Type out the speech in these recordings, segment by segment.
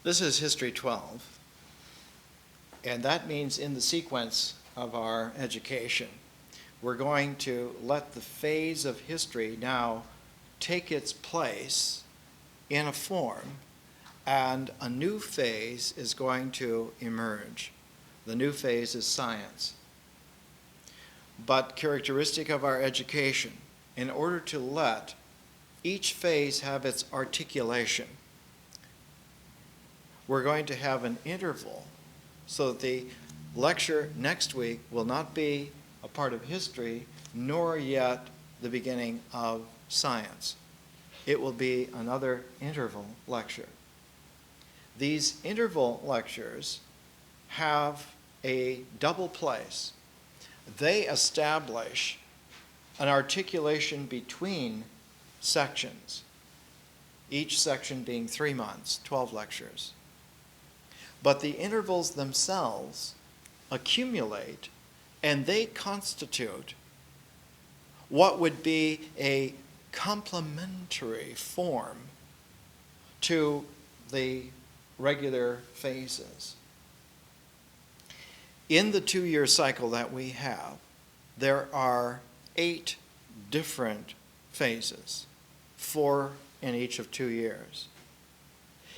This is History 12, and that means in the sequence of our education, we're going to let the phase of history now take its place in a form, and a new phase is going to emerge. The new phase is science. But characteristic of our education, in order to let each phase have its articulation, we're going to have an interval so that the lecture next week will not be a part of history, nor yet the beginning of science. It will be another interval lecture. These interval lectures have a double place. They establish an articulation between sections, each section being 3 months, 12 lectures. But the intervals themselves accumulate, and they constitute what would be a complementary form to the regular phases. In the 2-year cycle that we have, there are 8 different phases, 4 in each of 2 years.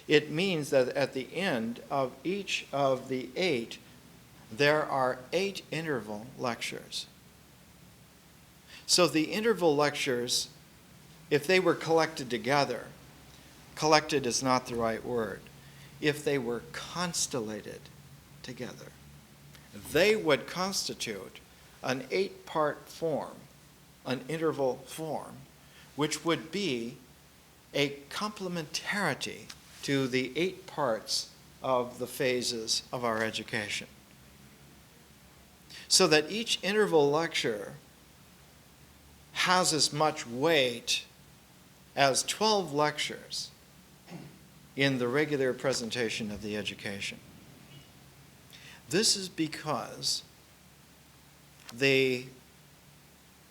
It means that at the end of each of the 8, there are 8 interval lectures. So the interval lectures, if they were collected together, collected is not the right word, if they were constellated together, they would constitute an 8-part form, an interval form, which would be a complementarity to the 8 parts of the phases of our education. So that each interval lecture has as much weight as 12 lectures in the regular presentation of the education. This is because the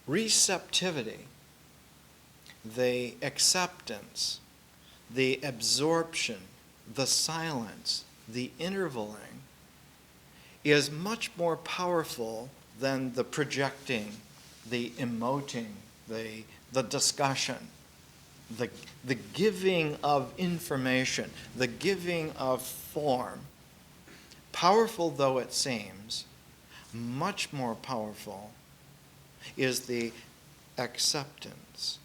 receptivity, the acceptance, the absorption, the silence, the intervaling is much more powerful than the projecting, the emoting, the discussion, the giving of information, the giving of form. Powerful though it seems, much more powerful is the acceptance.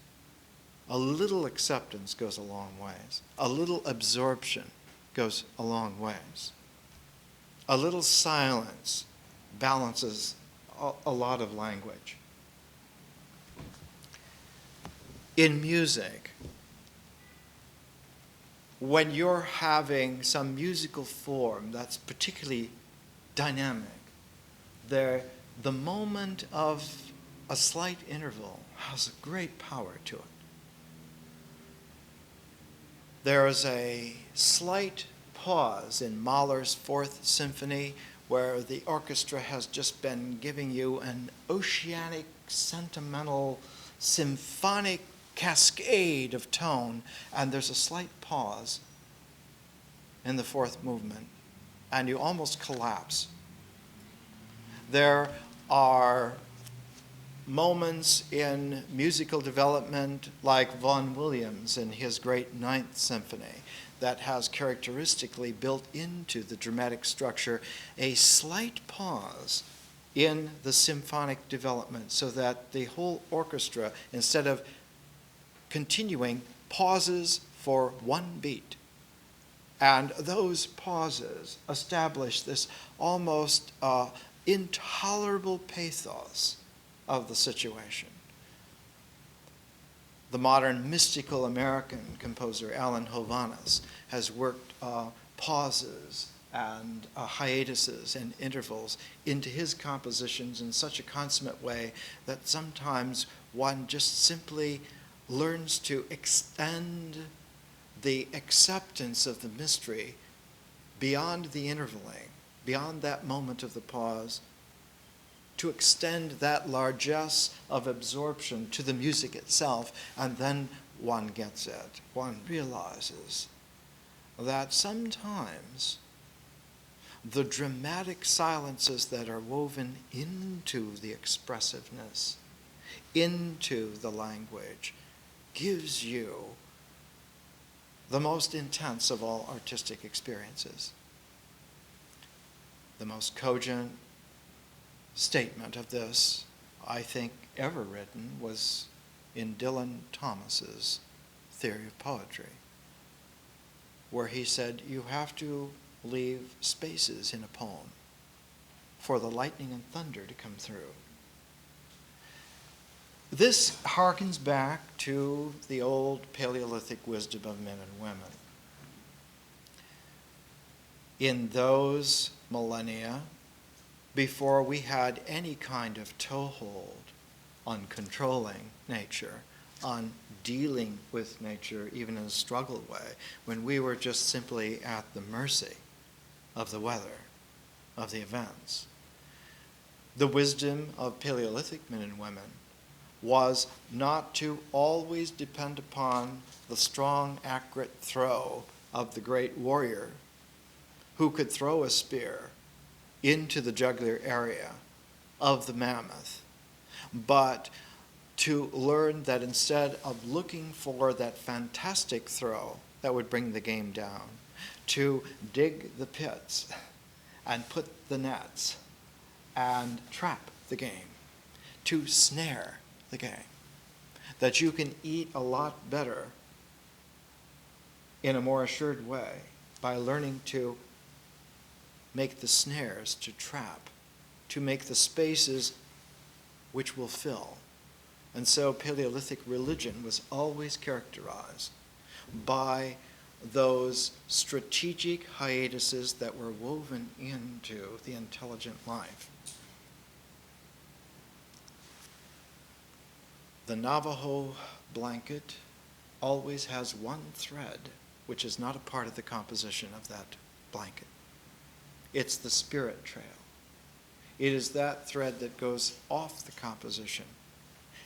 A little acceptance goes a long ways. A little absorption goes a long ways. A little silence balances a lot of language. In music, when you're having some musical form that's particularly dynamic, the moment of a slight interval has a great power to it. There is a slight pause in Mahler's 4th Symphony where the orchestra has just been giving you an oceanic, sentimental, symphonic cascade of tone, and there's a slight pause in the 4th movement, and you almost collapse. There are moments in musical development like Vaughan Williams in his great 9th Symphony that has characteristically built into the dramatic structure a slight pause in the symphonic development so that the whole orchestra, instead of continuing, pauses for one beat. And those pauses establish this almost intolerable pathos of the situation. The modern mystical American composer Alan Hovhaness has worked pauses and hiatuses and intervals into his compositions in such a consummate way that sometimes one just simply learns to extend the acceptance of the mystery beyond the intervaling, beyond that moment of the pause, to extend that largesse of absorption to the music itself, and then one gets it. One realizes that sometimes the dramatic silences that are woven into the expressiveness, into the language, gives you the most intense of all artistic experiences. The most cogent statement of this, I think, ever written was in Dylan Thomas's Theory of Poetry, where he said, you have to leave spaces in a poem for the lightning and thunder to come through. This harkens back to the old Paleolithic wisdom of men and women. In those millennia, before we had any kind of toehold on controlling nature, on dealing with nature, even in a struggled way, when we were just simply at the mercy of the weather, of the events. The wisdom of Paleolithic men and women was not to always depend upon the strong, accurate throw of the great warrior who could throw a spear into the jugular area of the mammoth, but to learn that instead of looking for that fantastic throw that would bring the game down, to dig the pits and put the nets and trap the game, to snare the game, that you can eat a lot better in a more assured way by learning to make the snares to trap, to make the spaces which will fill. And so Paleolithic religion was always characterized by those strategic hiatuses that were woven into the intelligent life. The Navajo blanket always has one thread which is not a part of the composition of that blanket. It's the spirit trail. It is that thread that goes off the composition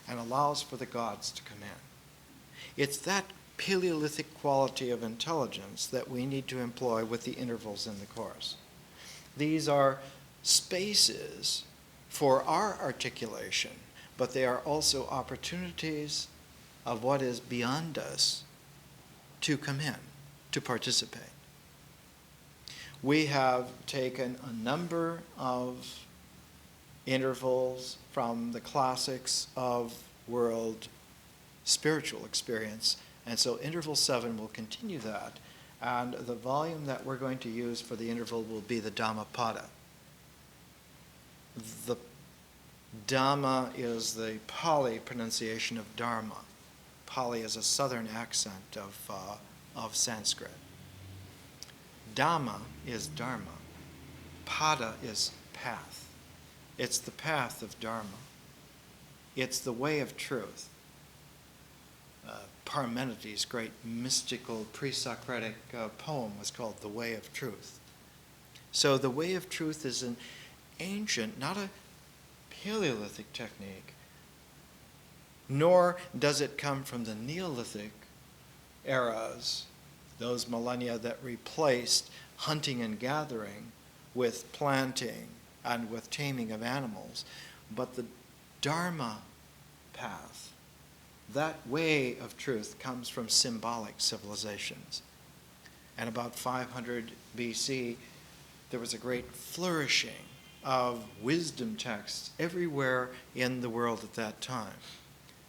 and allows for the gods to come in. It's that Paleolithic quality of intelligence that we need to employ with the intervals in the course. These are spaces for our articulation, but they are also opportunities of what is beyond us to come in, to participate. We have taken a number of intervals from the classics of world spiritual experience, and so interval 7 will continue that, and the volume that we're going to use for the interval will be the Dhammapada. The Dhamma is the Pali pronunciation of Dharma. Pali is a southern accent of Sanskrit. Dhamma is Dharma. Pada is path. It's the path of Dharma. It's the way of truth. Parmenides' great mystical pre-Socratic poem was called The Way of Truth. So the way of truth is an ancient, not a Paleolithic technique, nor does it come from the Neolithic eras, those millennia that replaced hunting and gathering with planting and with taming of animals. But the Dharma path, that way of truth, comes from symbolic civilizations. And about 500 BC, there was a great flourishing of wisdom texts everywhere in the world at that time.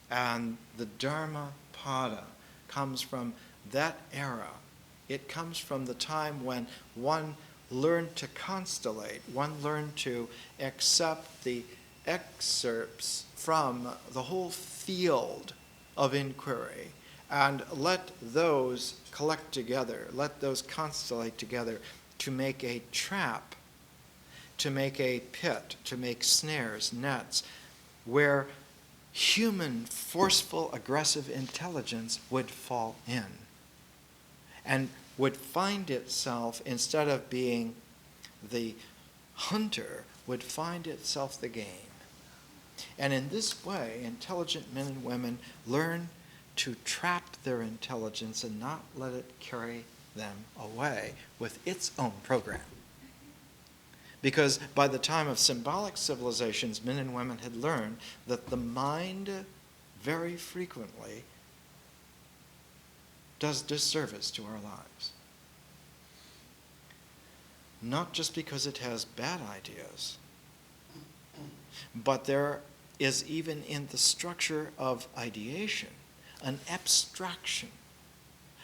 And the Dhammapada comes from that era. It comes from the time when one learned to constellate, one learned to accept the excerpts from the whole field of inquiry and let those collect together, let those constellate together to make a trap, to make a pit, to make snares, nets, where human, forceful, aggressive intelligence would fall in and would find itself, instead of being the hunter, would find itself the game. And in this way, intelligent men and women learn to trap their intelligence and not let it carry them away with its own program. Because by the time of symbolic civilizations, men and women had learned that the mind very frequently does disservice to our lives. Not just because it has bad ideas, but there is, even in the structure of ideation, an abstraction,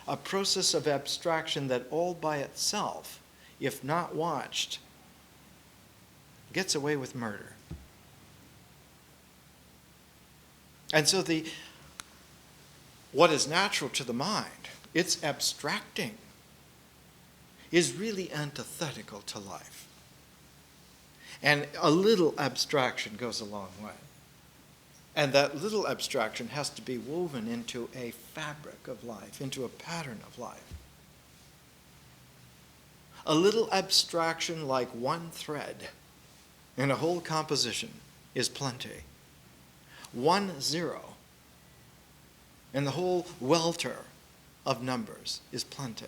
a process of abstraction that all by itself, if not watched, gets away with murder. And so what is natural to the mind, its abstracting, is really antithetical to life. And a little abstraction goes a long way. And that little abstraction has to be woven into a fabric of life, into a pattern of life. A little abstraction like one thread in a whole composition is plenty. 1 0 in the whole welter of numbers is plenty.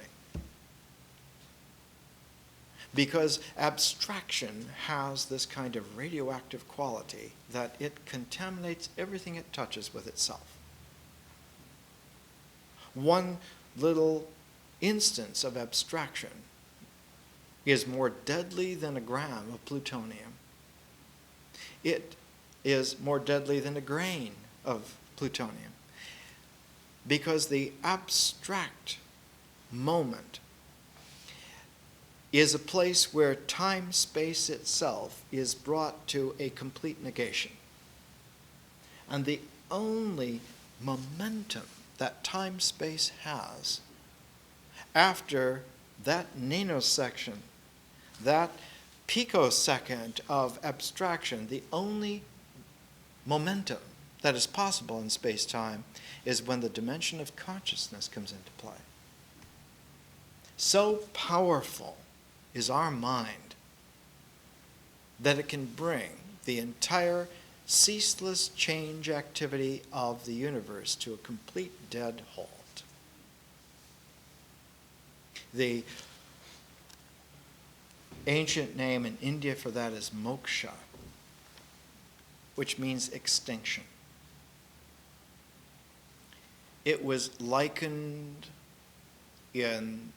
Because abstraction has this kind of radioactive quality that it contaminates everything it touches with itself. One little instance of abstraction is more deadly than a gram of plutonium. It is more deadly than a grain of plutonium. Because the abstract moment is a place where time-space itself is brought to a complete negation. And the only momentum that time-space has after that nanosection, that picosecond of abstraction, the only momentum that is possible in space-time is when the dimension of consciousness comes into play. So powerful is our mind that it can bring the entire ceaseless change activity of the universe to a complete dead halt. The ancient name in India for that is moksha, which means extinction. It was likened in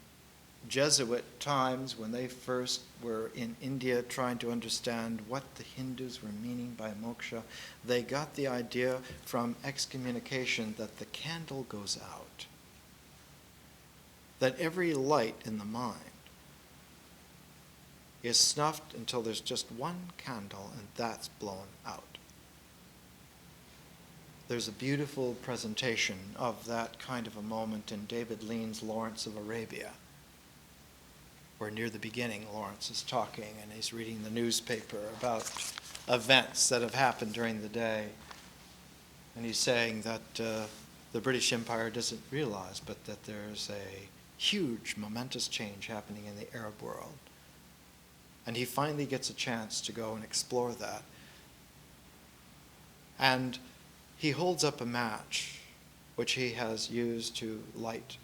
Jesuit times when they first were in India trying to understand what the Hindus were meaning by moksha. They got the idea from excommunication that the candle goes out, that every light in the mind is snuffed until there's just one candle, and that's blown out. There's a beautiful presentation of that kind of a moment in David Lean's Lawrence of Arabia, where near the beginning Lawrence is talking and he's reading the newspaper about events that have happened during the day. And he's saying that the British Empire doesn't realize, but that there's a huge, momentous change happening in the Arab world. And he finally gets a chance to go and explore that. And he holds up a match, which he has used to light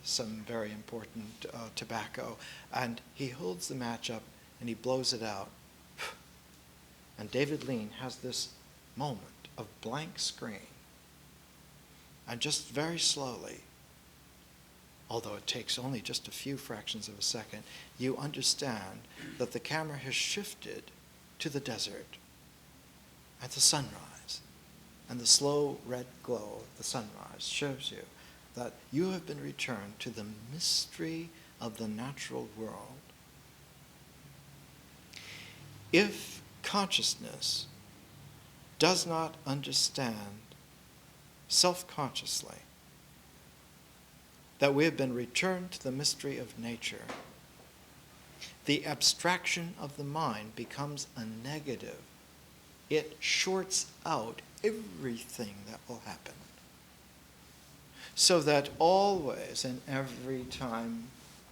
some very important tobacco. And he holds the match up and he blows it out. And David Lean has this moment of blank screen. And just very slowly, although it takes only just a few fractions of a second, you understand that the camera has shifted to the desert at the sunrise. And the slow red glow of the sunrise shows you that you have been returned to the mystery of the natural world. If consciousness does not understand self-consciously that we have been returned to the mystery of nature, the abstraction of the mind becomes a negative. It shorts out everything that will happen. So that always and every time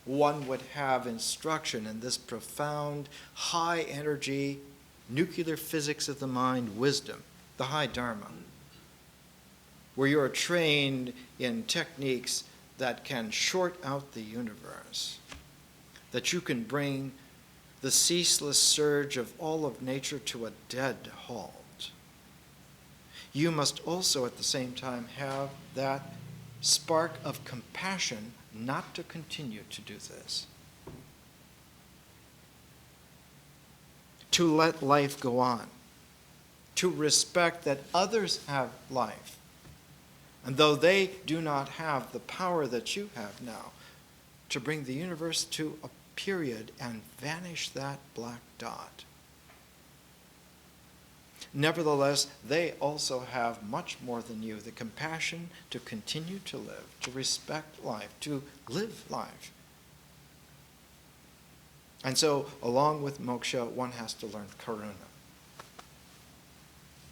one would have instruction in this profound, high energy, nuclear physics of the mind wisdom, the high dharma, where you are trained in techniques that can short out the universe, that you can bring the ceaseless surge of all of nature to a dead halt, you must also at the same time have that spark of compassion not to continue to do this. To let life go on. To respect that others have life. And though they do not have the power that you have now, to bring the universe to a period and vanish that black dot. Nevertheless, they also have much more than you, the compassion to continue to live, to respect life, to live life. And so, along with moksha, one has to learn karuna,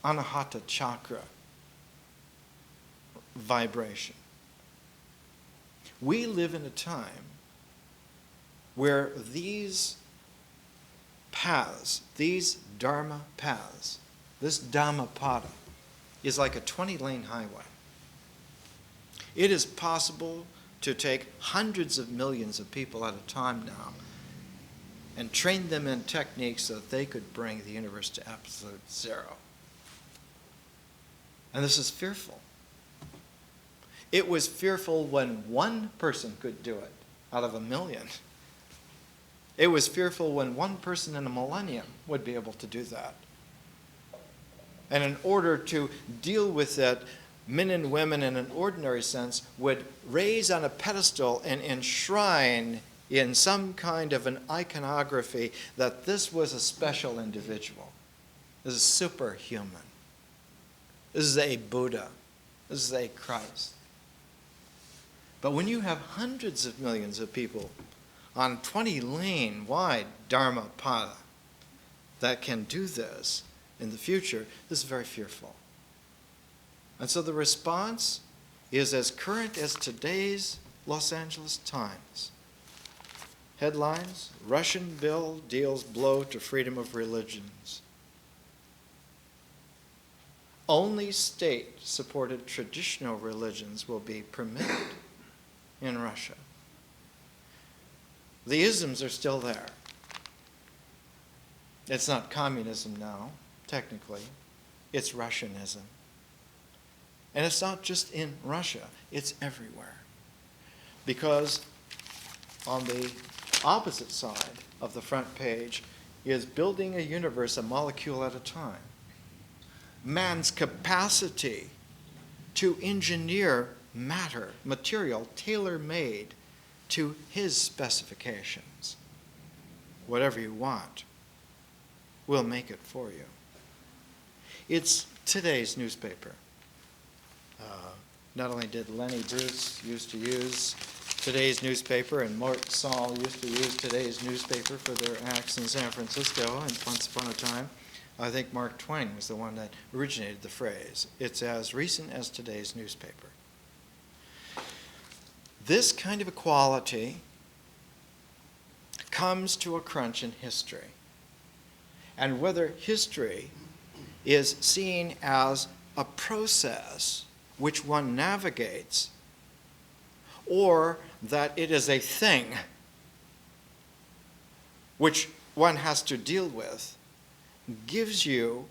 anahata chakra, vibration. We live in a time where these paths, these dharma paths, this Dhammapada is like a 20-lane highway. It is possible to take hundreds of millions of people at a time now and train them in techniques so that they could bring the universe to absolute zero. And this is fearful. It was fearful when one person could do it out of a million. It was fearful when one person in a millennium would be able to do that. And in order to deal with it, men and women in an ordinary sense would raise on a pedestal and enshrine in some kind of an iconography that this was a special individual. This is superhuman. This is a Buddha. This is a Christ. But when you have hundreds of millions of people on 20-lane wide Dharmapada that can do this in the future, this is very fearful. And so the response is as current as today's Los Angeles Times. Headlines: Russian bill deals blow to freedom of religions. Only state-supported traditional religions will be permitted in Russia. The isms are still there. It's not communism now, technically. It's Russianism. And it's not just in Russia, it's everywhere. Because on the opposite side of the front page is building a universe a molecule at a time. Man's capacity to engineer matter, material, tailor-made to his specifications. Whatever you want, we'll make it for you. It's today's newspaper. Not only did Lenny Bruce used to use today's newspaper, and Mort Saul used to use today's newspaper for their acts in San Francisco, and once upon a time, I think Mark Twain was the one that originated the phrase. It's as recent as today's newspaper. This kind of equality comes to a crunch in history. And whether history is seen as a process which one navigates, or that it is a thing which one has to deal with, gives you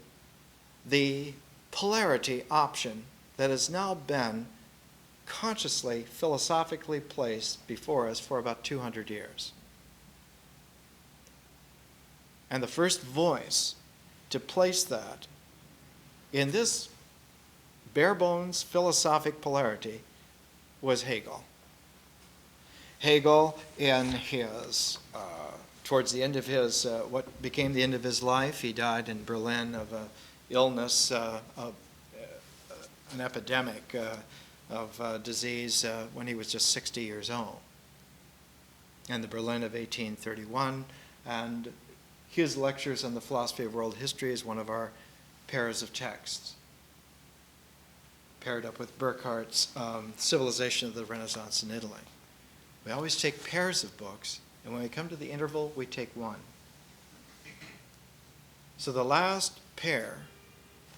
the polarity option that has now been consciously, philosophically placed before us for about 200 years. And the first voice to place that in this bare bones philosophic polarity was Hegel. Hegel, in his, towards the end of his, what became the end of his life, he died in Berlin of an illness, of an epidemic of disease when he was just 60 years old. In the Berlin of 1831, and his lectures on the philosophy of world history is one of our pairs of texts, paired up with Burckhardt's Civilization of the Renaissance in Italy. We always take pairs of books, and when we come to the interval, we take one. So the last pair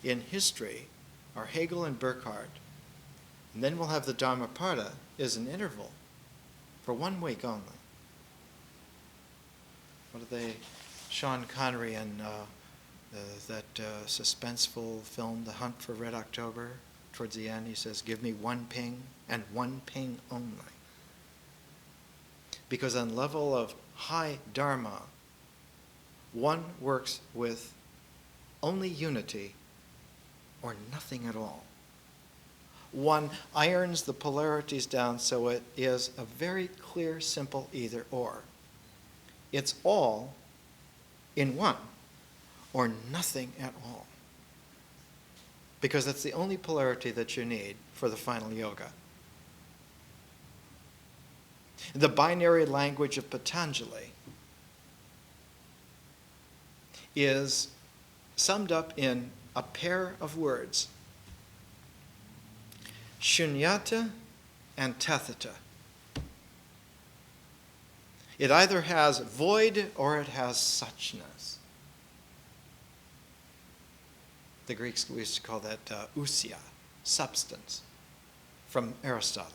in history are Hegel and Burckhardt. And then we'll have the Dhammapada as an interval for 1 week only. What are they? Sean Connery in that suspenseful film, The Hunt for Red October, towards the end he says, give me 1 ping and 1 ping only. Because on level of high dharma, one works with only unity or nothing at all. One irons the polarities down so it is a very clear, simple either or. It's all in one or nothing at all. Because that's the only polarity that you need for the final yoga. The binary language of Patanjali is summed up in a pair of words: shunyata and tathata. It either has void or it has suchness. The Greeks used to call that ousia, substance, from Aristotle.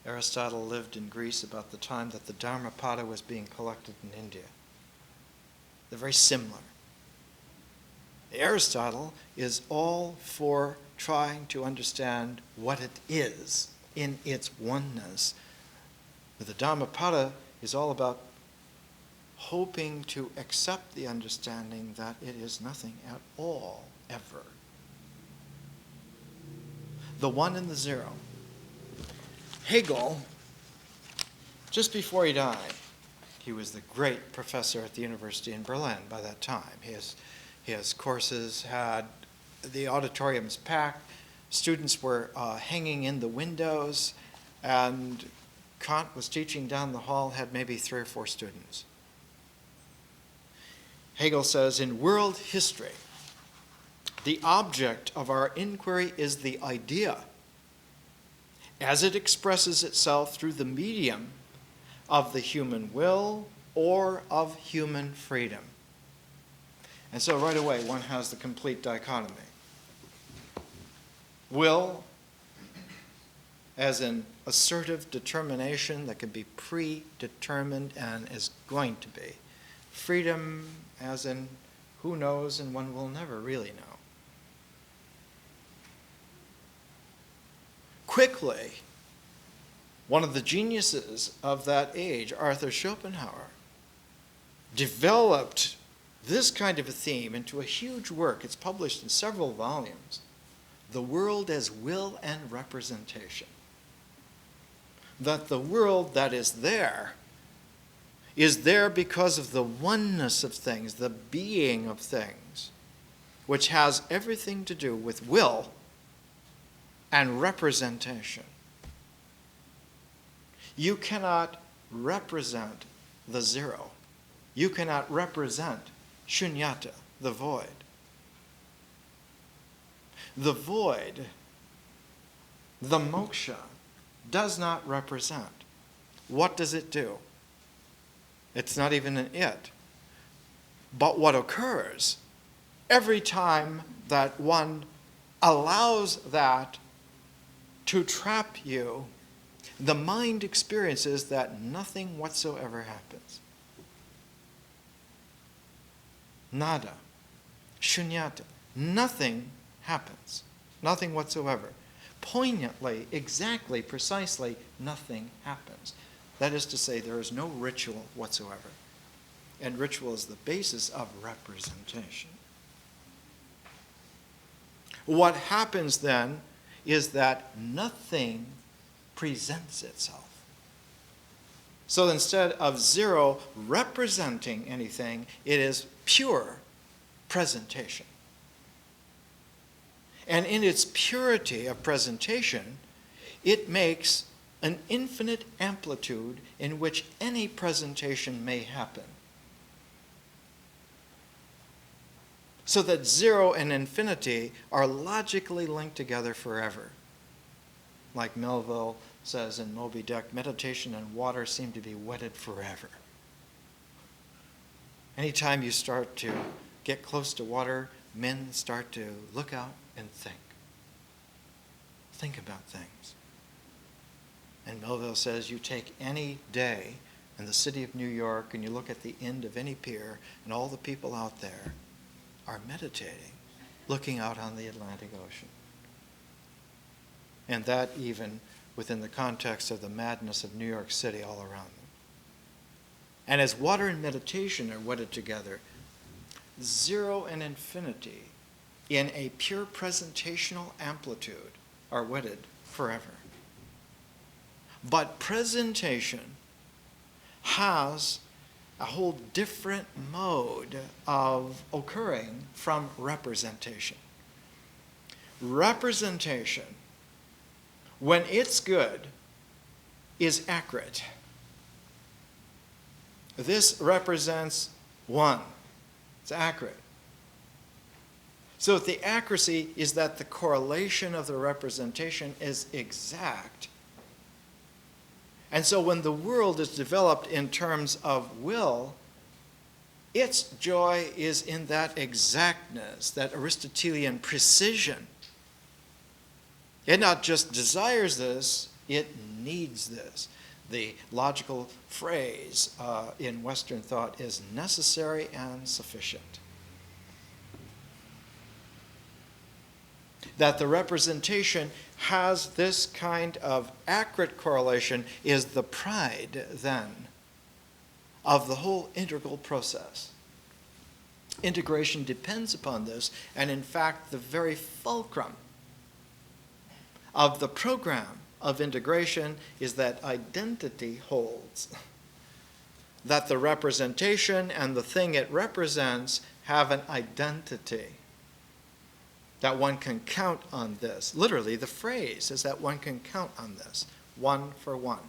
Aristotle lived in Greece about the time that the Dhammapada was being collected in India. They're very similar. Aristotle is all for trying to understand what it is in its oneness. But the Dhammapada is all about hoping to accept the understanding that it is nothing at all, ever. The one and the zero. Hegel, just before he died, he was the great professor at the university in Berlin by that time. His courses had the auditoriums packed, students were hanging in the windows, and Kant was teaching down the hall, had maybe 3 or 4 students. Hegel says, in world history, the object of our inquiry is the idea as it expresses itself through the medium of the human will or of human freedom. And so right away one has the complete dichotomy. Will as an assertive determination that can be predetermined and is going to be. Freedom as in who knows and one will never really know. Quickly, one of the geniuses of that age, Arthur Schopenhauer, developed this kind of a theme into a huge work. It's published in several volumes. The world as will and representation. That the world that is there because of the oneness of things, the being of things, which has everything to do with will and representation. You cannot represent the zero. You cannot represent shunyata, the void. The void, the moksha, does not represent. What does it do? It's not even an it. But what occurs every time that one allows that to trap you, the mind experiences that nothing whatsoever happens. Nada. Shunyata. Nothing happens. Nothing whatsoever. Poignantly, exactly, precisely, nothing happens. That is to say, there is no ritual whatsoever. And ritual is the basis of representation. What happens then is that nothing presents itself. So instead of zero representing anything, it is pure presentation. And in its purity of presentation, it makes an infinite amplitude in which any presentation may happen. So that zero and infinity are logically linked together forever. Like Melville says in Moby Dick, meditation and water seem to be wedded forever. Anytime you start to get close to water, men start to look out and think. think about things. And Melville says you take any day in the city of New York and you look at the end of any pier and all the people out there are meditating, looking out on the Atlantic Ocean. And that even within the context of the madness of New York City all around them. And as water and meditation are wedded together, zero and infinity in a pure presentational amplitude are wedded forever. But presentation has a whole different mode of occurring from representation. Representation, when it's good, is accurate. This represents one. It's accurate. So the accuracy is that the correlation of the representation is exact. And so when the world is developed in terms of will, its joy is in that exactness, that Aristotelian precision. It not just desires this, it needs this. The logical phrase in Western thought is necessary and sufficient. That the representation has this kind of accurate correlation is the pride, then, of the whole integral process. Integration depends upon this, and in fact, the very fulcrum of the program of integration is that identity holds. That the representation and the thing it represents have an identity. That one can count on this. Literally, the phrase is that one can count on this, one for one.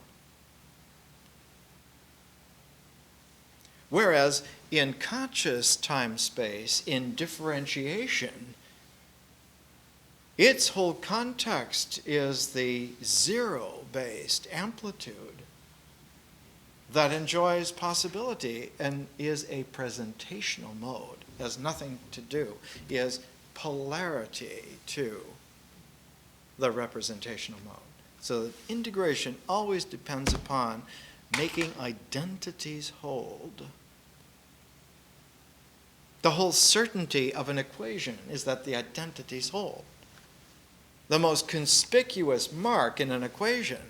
Whereas in conscious time-space, in differentiation, its whole context is the zero-based amplitude that enjoys possibility and is a presentational mode, has nothing to do, is polarity to the representational mode. So that integration always depends upon making identities hold. The whole certainty of an equation is that the identities hold. The most conspicuous mark in an equation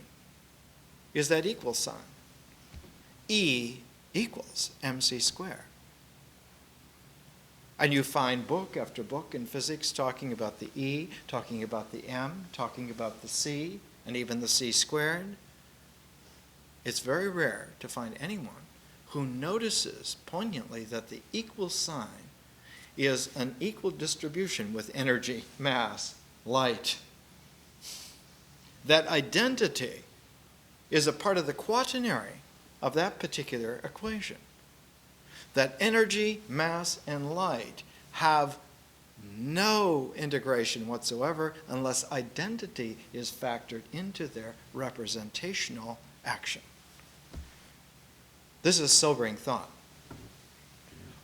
is that equal sign. E equals mc squared. And you find book after book in physics talking about the E, talking about the M, talking about the C, and even the C squared. It's very rare to find anyone who notices poignantly that the equal sign is an equal distribution with energy, mass, light. That identity is a part of the quaternary of that particular equation. That energy, mass, and light have no integration whatsoever unless identity is factored into their representational action. This is sobering thought.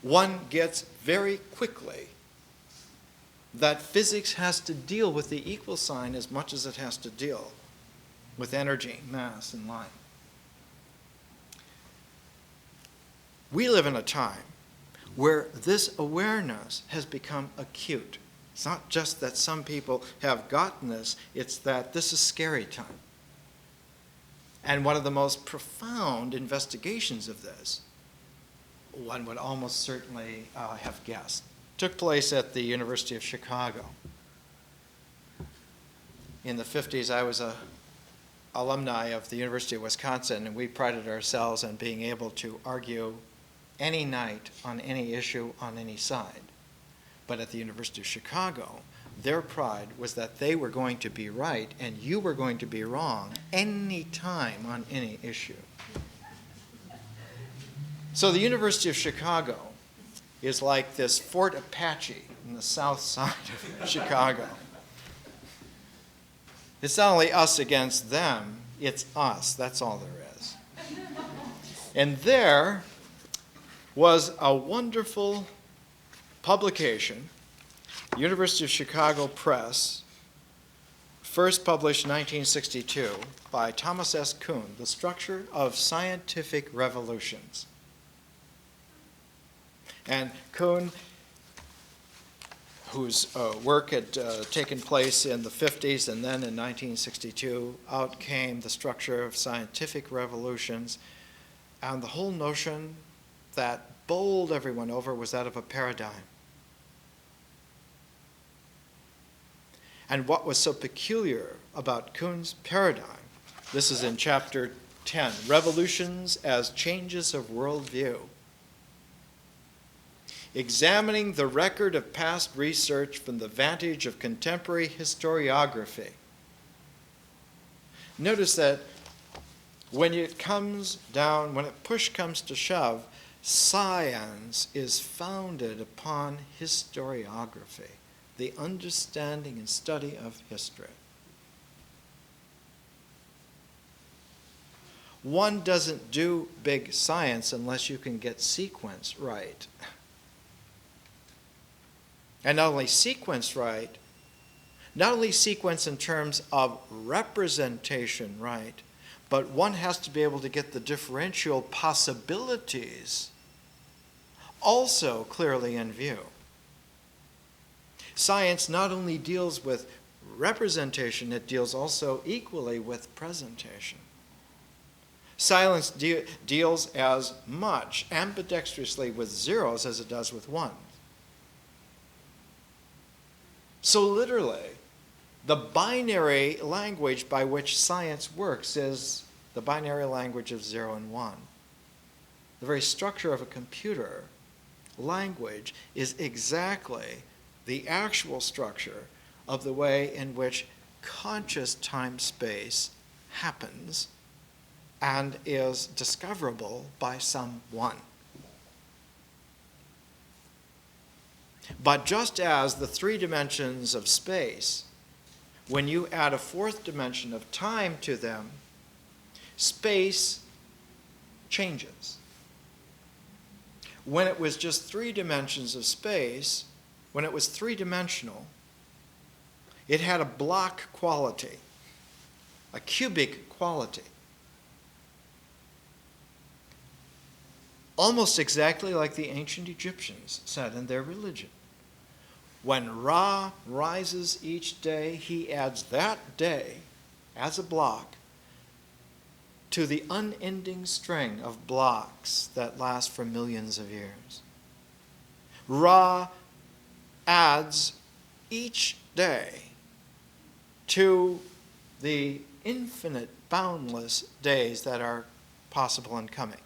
One gets very quickly that physics has to deal with the equal sign as much as it has to deal with energy, mass, and light. We live in a time where this awareness has become acute. It's not just that some people have gotten this, it's that this is scary time. And one of the most profound investigations of this, one would almost certainly have guessed, took place at the University of Chicago. In the 50s, I was an alumni of the University of Wisconsin, and we prided ourselves on being able to argue any night on any issue on any side. But at the University of Chicago, their pride was that they were going to be right and you were going to be wrong any time on any issue. So the University of Chicago is like this Fort Apache in the south side of Chicago. It's not only us against them, it's us. That's all there is. And there was a wonderful publication, University of Chicago Press, first published 1962 by Thomas S. Kuhn, The Structure of Scientific Revolutions. And Kuhn, whose work had taken place in the 50s, and then in 1962, out came The Structure of Scientific Revolutions, and the whole notion that bowled everyone over was that of a paradigm. And what was so peculiar about Kuhn's paradigm, this is in chapter 10, Revolutions as Changes of Worldview. Examining the record of past research from the vantage of contemporary historiography. Notice that when it comes down, when push comes to shove, science is founded upon historiography, the understanding and study of history. One doesn't do big science unless you can get sequence right. And not only sequence right, not only sequence in terms of representation right, but one has to be able to get the differential possibilities also clearly in view. Science not only deals with representation, it deals also equally with presentation. Science deals as much ambidextrously with zeros as it does with ones. So literally, the binary language by which science works is the binary language of 0 and 1. The very structure of a computer language is exactly the actual structure of the way in which conscious time-space happens and is discoverable by someone. But just as the 3 dimensions of space, when you add a 4th dimension of time to them, space changes. When it was just 3 dimensions of space, when it was 3-dimensional, it had a block quality, a cubic quality. Almost exactly like the ancient Egyptians said in their religion. When Ra rises each day, he adds that day as a block to the unending string of blocks that last for millions of years. Ra adds each day to the infinite, boundless days that are possible and coming.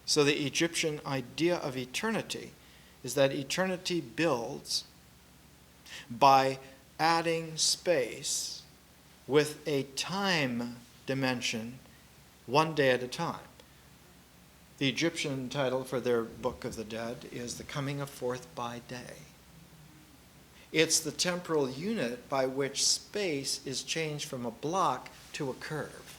So the Egyptian idea of eternity is that eternity builds by adding space with a time dimension 1 day at a time. The Egyptian title for their Book of the Dead is The Coming of Forth by Day. It's the temporal unit by which space is changed from a block to a curve.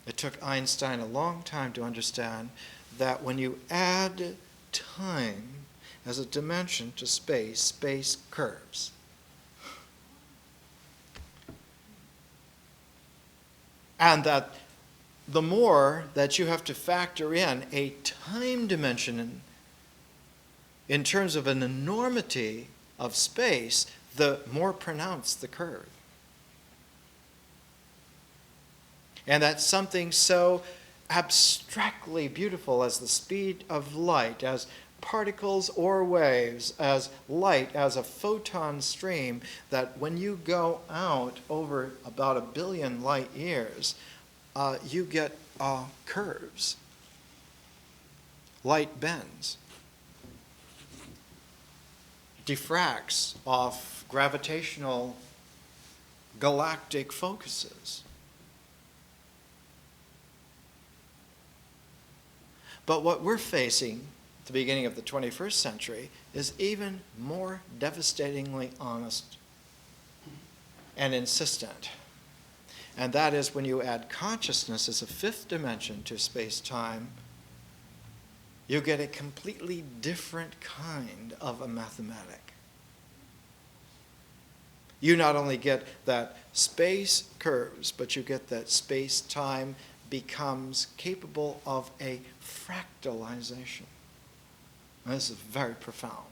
It took Einstein a long time to understand that when you add time as a dimension to space, space curves. And that the more that you have to factor in a time dimension in terms of an enormity of space, the more pronounced the curve. And that something so abstractly beautiful as the speed of light, as particles or waves, as light, as a photon stream, that when you go out over about 1 billion light years, you get curves. Light bends, diffracts off gravitational galactic focuses. But what we're facing at the beginning of the 21st century is even more devastatingly honest and insistent. And that is when you add consciousness as a 5th dimension to space-time, you get a completely different kind of a mathematic. You not only get that space curves, but you get that space-time becomes capable of a fractalization. And this is very profound.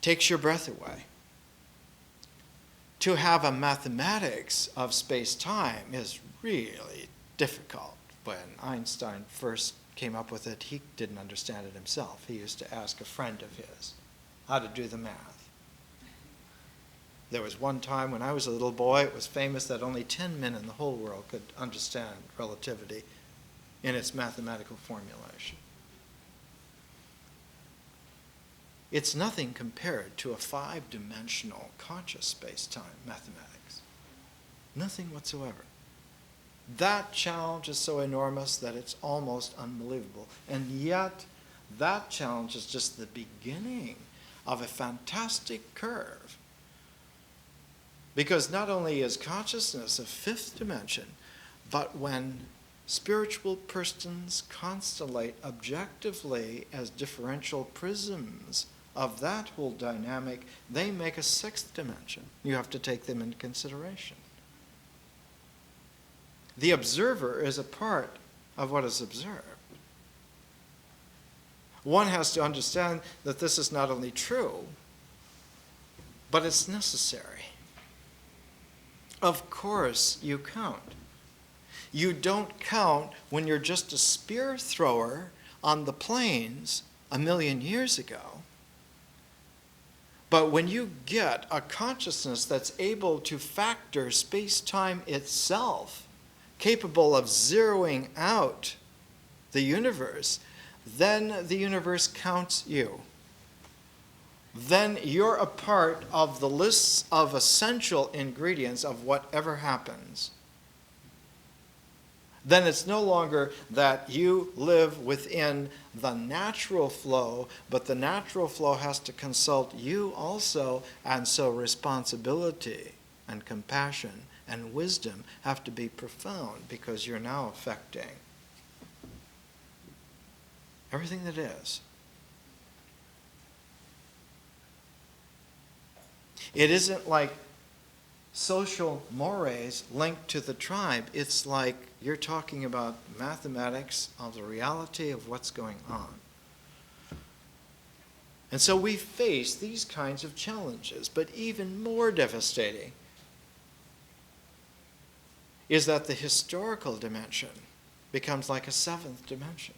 Takes your breath away. To have a mathematics of space-time is really difficult. When Einstein first came up with it, he didn't understand it himself. He used to ask a friend of his how to do the math. There was one time when I was a little boy, it was famous that only 10 men in the whole world could understand relativity in its mathematical formulation. It's nothing compared to a 5-dimensional conscious space-time mathematics. Nothing whatsoever. That challenge is so enormous that it's almost unbelievable. And yet, that challenge is just the beginning of a fantastic curve. Because not only is consciousness a 5th dimension, but when spiritual persons constellate objectively as differential prisms of that whole dynamic, they make a 6th dimension. You have to take them into consideration. The observer is a part of what is observed. One has to understand that this is not only true, but it's necessary. Of course you count. You don't count when you're just a spear thrower on the plains 1,000,000 years ago. But when you get a consciousness that's able to factor space-time itself, capable of zeroing out the universe, then the universe counts you. Then you're a part of the lists of essential ingredients of whatever happens. Then it's no longer that you live within the natural flow, but the natural flow has to consult you also, and so responsibility and compassion and wisdom have to be profound because you're now affecting everything that is. It isn't like social mores linked to the tribe. It's like you're talking about mathematics of the reality of what's going on. And so we face these kinds of challenges, but even more devastating is that the historical dimension becomes like a 7th dimension.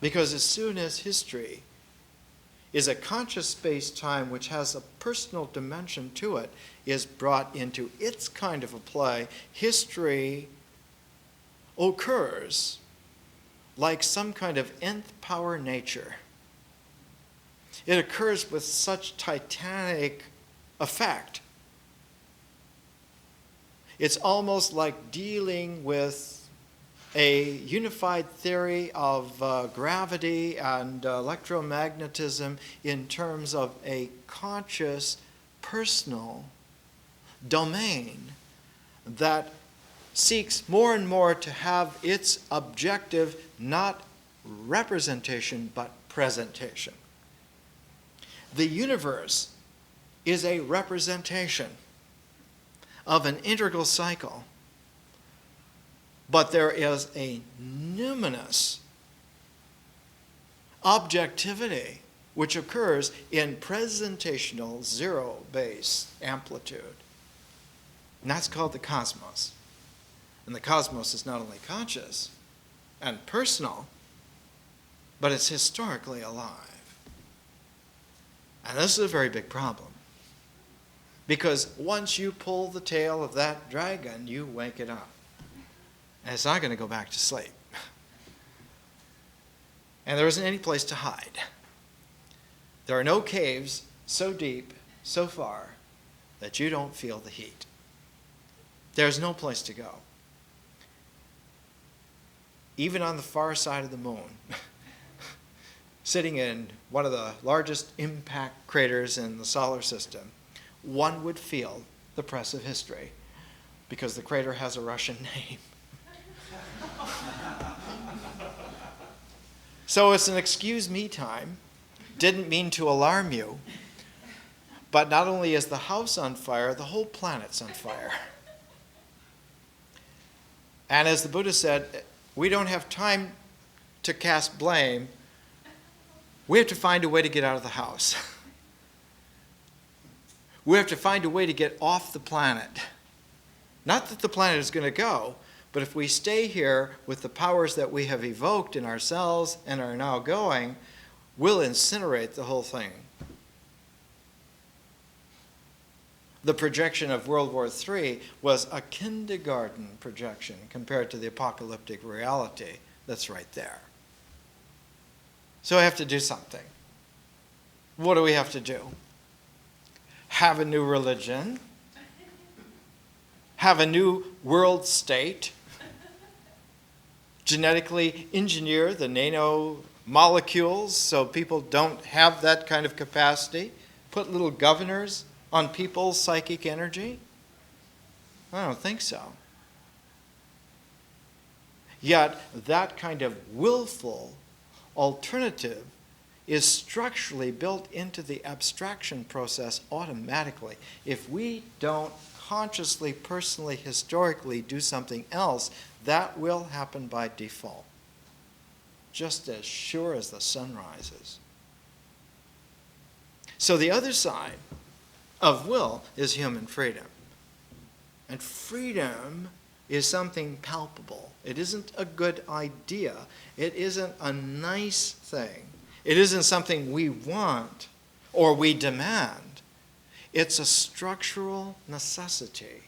Because as soon as history is a conscious space-time which has a personal dimension to it, is brought into its kind of a play, history occurs like some kind of nth power nature. It occurs with such titanic effect. It's almost like dealing with a unified theory of gravity and electromagnetism in terms of a conscious, personal domain that seeks more and more to have its objective not representation but presentation. The universe is a representation of an integral cycle. But there is a numinous objectivity which occurs in presentational zero-base amplitude. And that's called the cosmos. And the cosmos is not only conscious and personal, but it's historically alive. And this is a very big problem. Because once you pull the tail of that dragon, you wake it up. And it's not going to go back to sleep. And there isn't any place to hide. There are no caves so deep, so far, that you don't feel the heat. There's no place to go. Even on the far side of the moon, sitting in one of the largest impact craters in the solar system, one would feel the press of history because the crater has a Russian name. So it's an excuse me time. Didn't mean to alarm you. But not only is the house on fire, the whole planet's on fire. And as the Buddha said, we don't have time to cast blame. We have to find a way to get out of the house. We have to find a way to get off the planet. Not that the planet is going to go, but if we stay here with the powers that we have evoked in ourselves and are now going, we'll incinerate the whole thing. The projection of World War III was a kindergarten projection compared to the apocalyptic reality that's right there. So we have to do something. What do we have to do? Have a new religion, have a new world state, genetically engineer the nanomolecules so people don't have that kind of capacity, put little governors on people's psychic energy? I don't think so. Yet that kind of willful alternative is structurally built into the abstraction process automatically. If we don't consciously, personally, historically do something else, that will happen by default, just as sure as the sun rises. So the other side of will is human freedom. And freedom is something palpable. It isn't a good idea. It isn't a nice thing. It isn't something we want or we demand. It's a structural necessity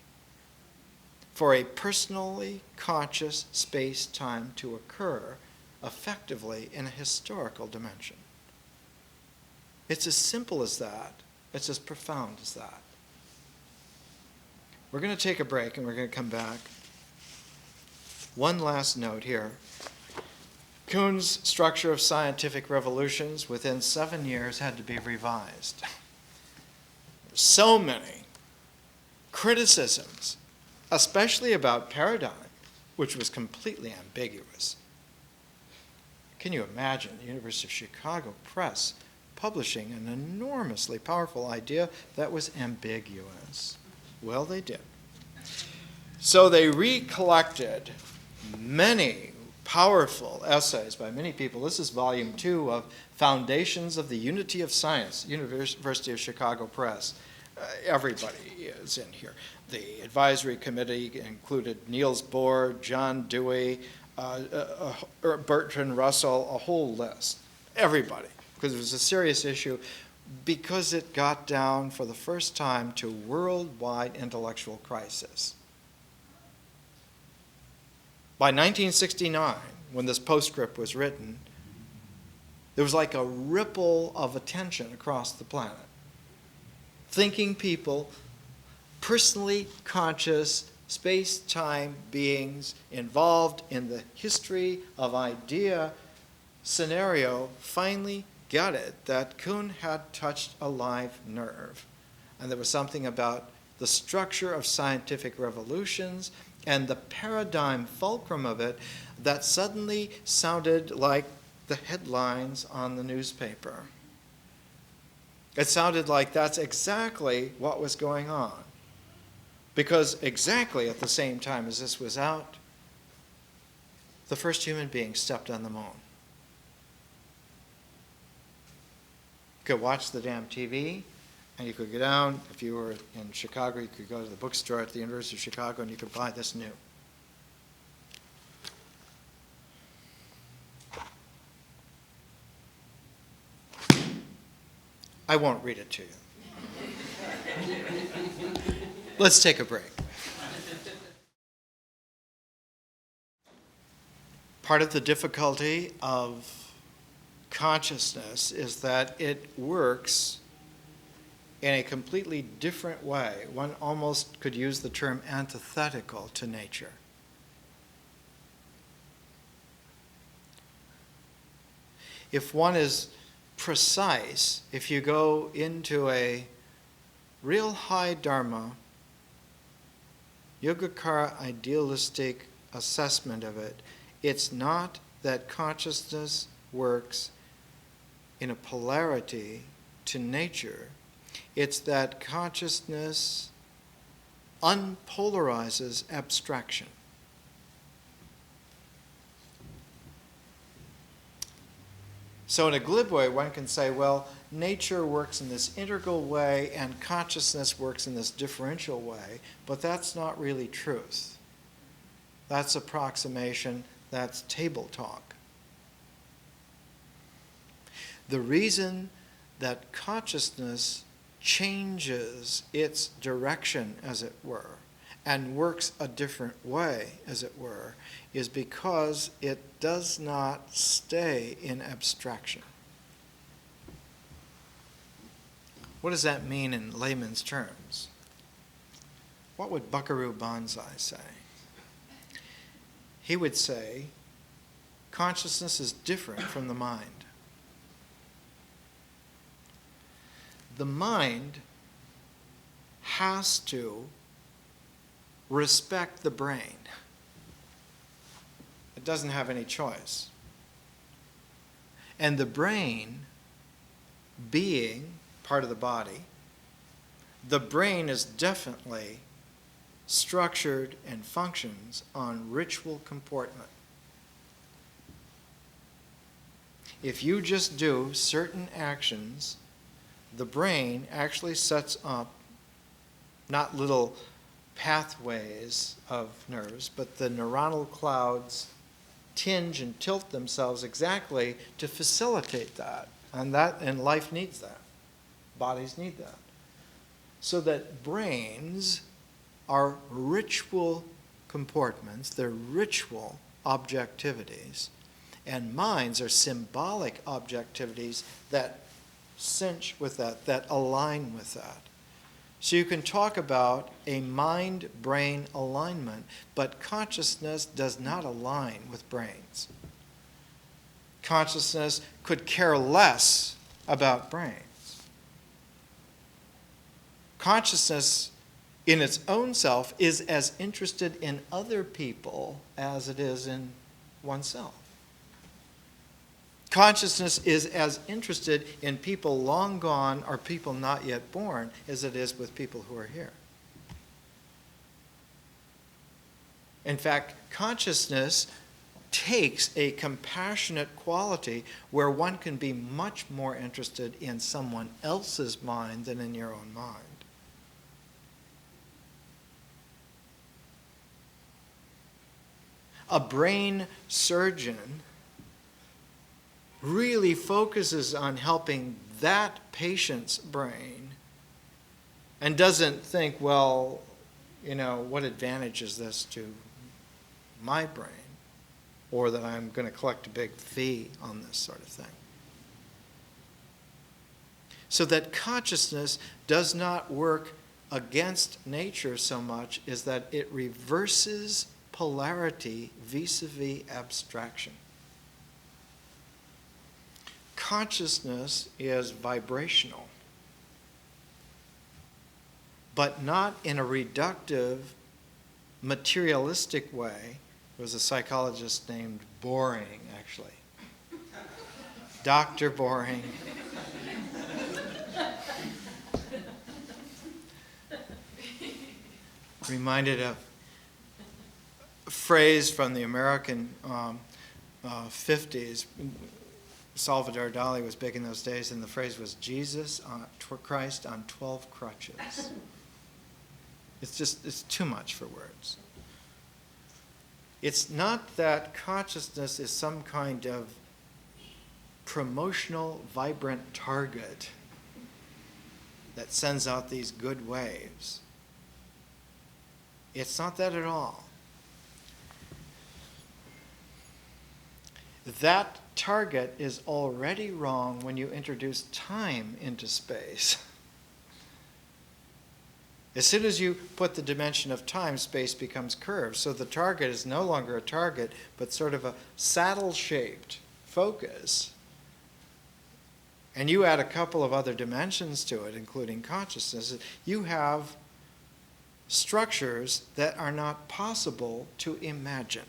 for a personally conscious space-time to occur effectively in a historical dimension. It's as simple as that. It's as profound as that. We're going to take a break and we're going to come back. One last note here. Kuhn's structure of scientific revolutions within 7 years had to be revised. So many criticisms, especially about paradigm, which was completely ambiguous. Can you imagine the University of Chicago Press publishing an enormously powerful idea that was ambiguous? Well, they did. So they recollected many powerful essays by many people. This is volume 2 of Foundations of the Unity of Science, University of Chicago Press. Everybody is in here. The advisory committee included Niels Bohr, John Dewey, Bertrand Russell, a whole list. Everybody, because it was a serious issue, because it got down for the first time to worldwide intellectual crisis. By 1969, when this postscript was written, there was like a ripple of attention across the planet. Thinking people, personally conscious, space-time beings involved in the history of idea scenario finally got it that Kuhn had touched a live nerve. And there was something about the structure of scientific revolutions and the paradigm fulcrum of it that suddenly sounded like the headlines on the newspaper. It sounded like that's exactly what was going on. Because exactly at the same time as this was out, the first human being stepped on the moon. You could watch the damn TV, and you could go down, if you were in Chicago, you could go to the bookstore at the University of Chicago and you could buy this new. I won't read it to you. Let's take a break. Part of the difficulty of consciousness is that it works in a completely different way. One almost could use the term antithetical to nature. If one is precise, if you go into a real high Dharma, Yogacara idealistic assessment of it, it's not that consciousness works in a polarity to nature. It's that consciousness unpolarizes abstraction. So in a glib way, one can say, well, nature works in this integral way and consciousness works in this differential way, but that's not really truth. That's approximation, that's table talk. The reason that consciousness changes its direction, as it were, and works a different way, as it were, is because it does not stay in abstraction. What does that mean in layman's terms? What would Buckaroo Banzai say? He would say, consciousness is different from the mind. The mind has to respect the brain. It doesn't have any choice. And the brain, being part of the body, the brain is definitely structured and functions on ritual comportment. If you just do certain actions, the brain actually sets up not little pathways of nerves, but the neuronal clouds tinge and tilt themselves exactly to facilitate that. And life needs that. Bodies need that. So that brains are ritual comportments, they're ritual objectivities, and minds are symbolic objectivities that cinch with that align with that. So you can talk about a mind-brain alignment, but consciousness does not align with brains. Consciousness could care less about brains. Consciousness in its own self is as interested in other people as it is in oneself. Consciousness is as interested in people long gone or people not yet born as it is with people who are here. In fact, consciousness takes a compassionate quality where one can be much more interested in someone else's mind than in your own mind. A brain surgeon really focuses on helping that patient's brain and doesn't think, well, what advantage is this to my brain? Or that I'm going to collect a big fee on this sort of thing. So that consciousness does not work against nature so much as that it reverses polarity vis-a-vis abstraction. Consciousness is vibrational, but not in a reductive, materialistic way. There was a psychologist named Boring, actually. Dr. Boring. Reminded of a phrase from the American 50s. Salvador Dali was big in those days, and the phrase was Christ on 12 crutches. It's too much for words. It's not that consciousness is some kind of promotional, vibrant target that sends out these good waves. It's not that at all. That target is already wrong when you introduce time into space. As soon as you put the dimension of time, space becomes curved. So the target is no longer a target, but sort of a saddle-shaped focus. And you add a couple of other dimensions to it, including consciousness. You have structures that are not possible to imagine.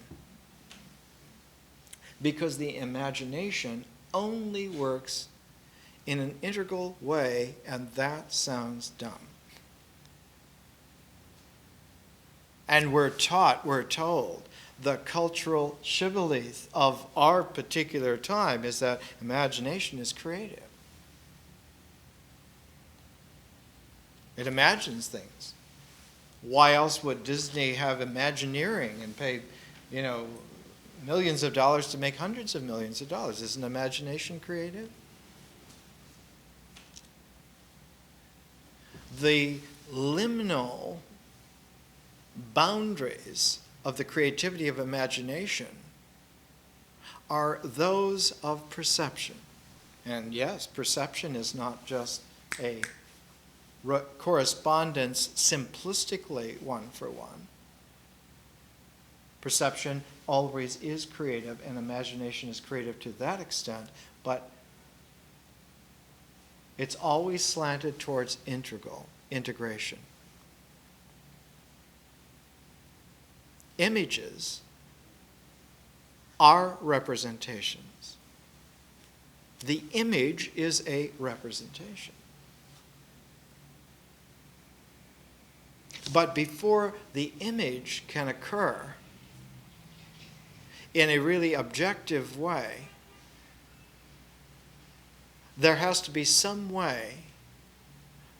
because the imagination only works in an integral way, and that sounds dumb. And we're told, the cultural shibboleth of our particular time is that imagination is creative. It imagines things. Why else would Disney have Imagineering and pay, millions of dollars to make hundreds of millions of dollars? Isn't imagination creative? The liminal boundaries of the creativity of imagination are those of perception. And yes, perception is not just a correspondence simplistically one-for-one. Perception always is creative, and imagination is creative to that extent, but it's always slanted towards integration. Images are representations. The image is a representation. But before the image can occur in a really objective way, there has to be some way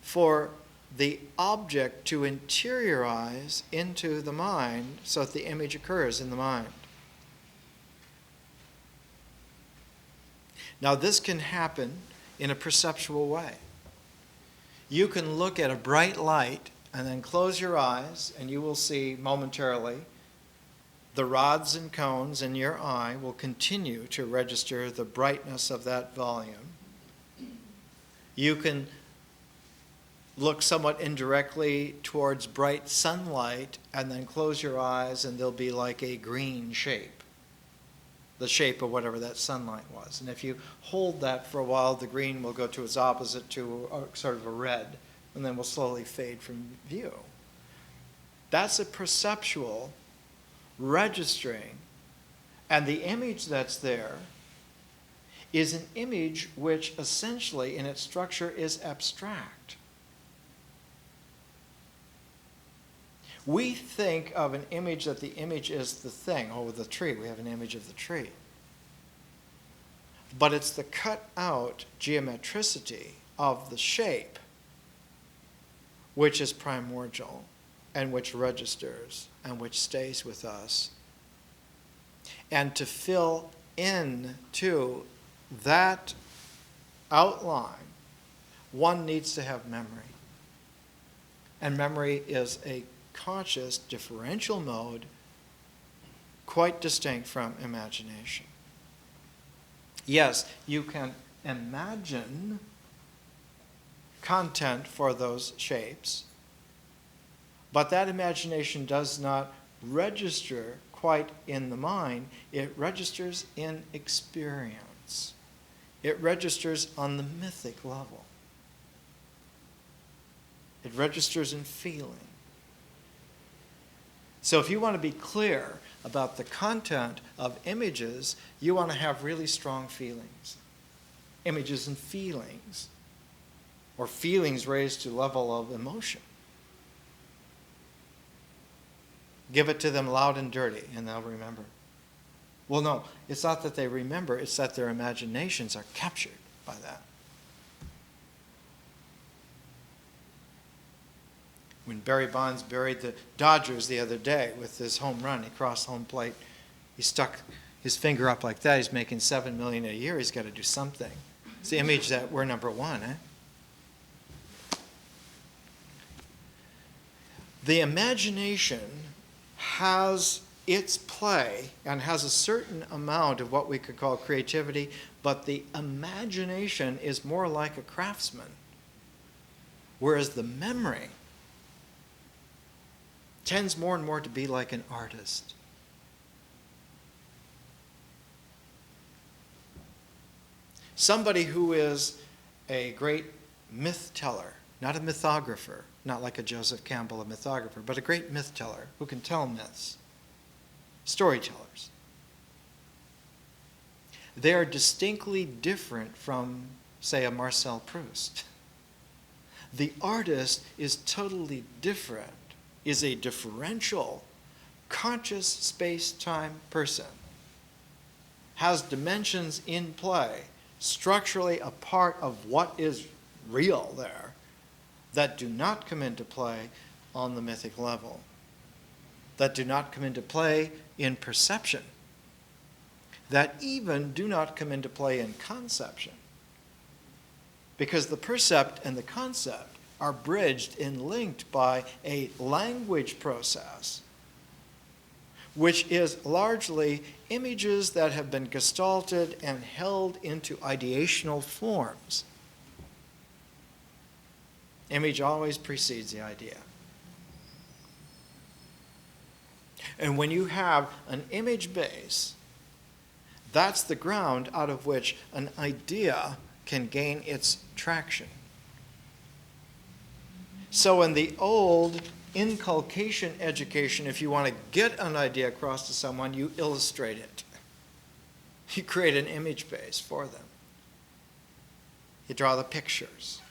for the object to interiorize into the mind so that the image occurs in the mind. Now, this can happen in a perceptual way. You can look at a bright light and then close your eyes, and you will see momentarily the rods and cones in your eye will continue to register the brightness of that volume. You can look somewhat indirectly towards bright sunlight and then close your eyes, and there'll be like a green shape, the shape of whatever that sunlight was. And if you hold that for a while, the green will go to its opposite, to sort of a red, and then will slowly fade from view. That's a perceptual registering, and the image that's there is an image which essentially in its structure is abstract. We think of an image that the image is the thing. Oh, the tree, we have an image of the tree. But it's the cut out geometricity of the shape which is primordial and which registers and which stays with us. And to fill in to that outline, one needs to have memory. And memory is a conscious differential mode quite distinct from imagination. Yes, you can imagine content for those shapes, but that imagination does not register quite in the mind. It registers in experience. It registers on the mythic level. It registers in feeling. So if you want to be clear about the content of images, you want to have really strong feelings. Images and feelings, or feelings raised to the level of emotion. Give it to them loud and dirty, and they'll remember. Well, no, it's not that they remember, it's that their imaginations are captured by that. When Barry Bonds buried the Dodgers the other day with his home run, he crossed home plate, he stuck his finger up like that, he's making $7 million a year, he's got to do something. It's the image that we're number one, eh? The imagination has its play and has a certain amount of what we could call creativity, but the imagination is more like a craftsman, whereas the memory tends more and more to be like an artist. Somebody who is a great myth teller, not a mythographer, not like a Joseph Campbell, a mythographer, but a great myth teller who can tell myths, storytellers. they are distinctly different from, say, a Marcel Proust. The artist is totally different, is a differential, conscious space-time person, has dimensions in play, structurally a part of what is real there, that do not come into play on the mythic level, that do not come into play in perception, that even do not come into play in conception. Because the percept and the concept are bridged and linked by a language process, which is largely images that have been gestalted and held into ideational forms. Image always precedes the idea. And when you have an image base, that's the ground out of which an idea can gain its traction. So in the old inculcation education, if you want to get an idea across to someone, you illustrate it. You create an image base for them. You draw the pictures.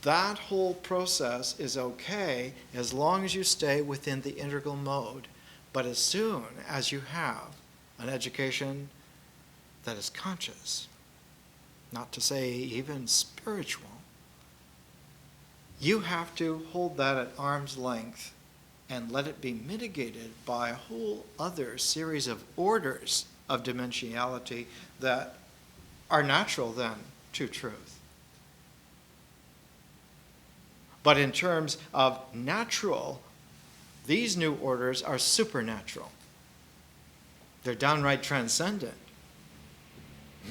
That whole process is okay as long as you stay within the integral mode. But as soon as you have an education that is conscious, not to say even spiritual, you have to hold that at arm's length and let it be mitigated by a whole other series of orders of dimensionality that are natural then to truth. But in terms of natural, these new orders are supernatural. They're downright transcendent.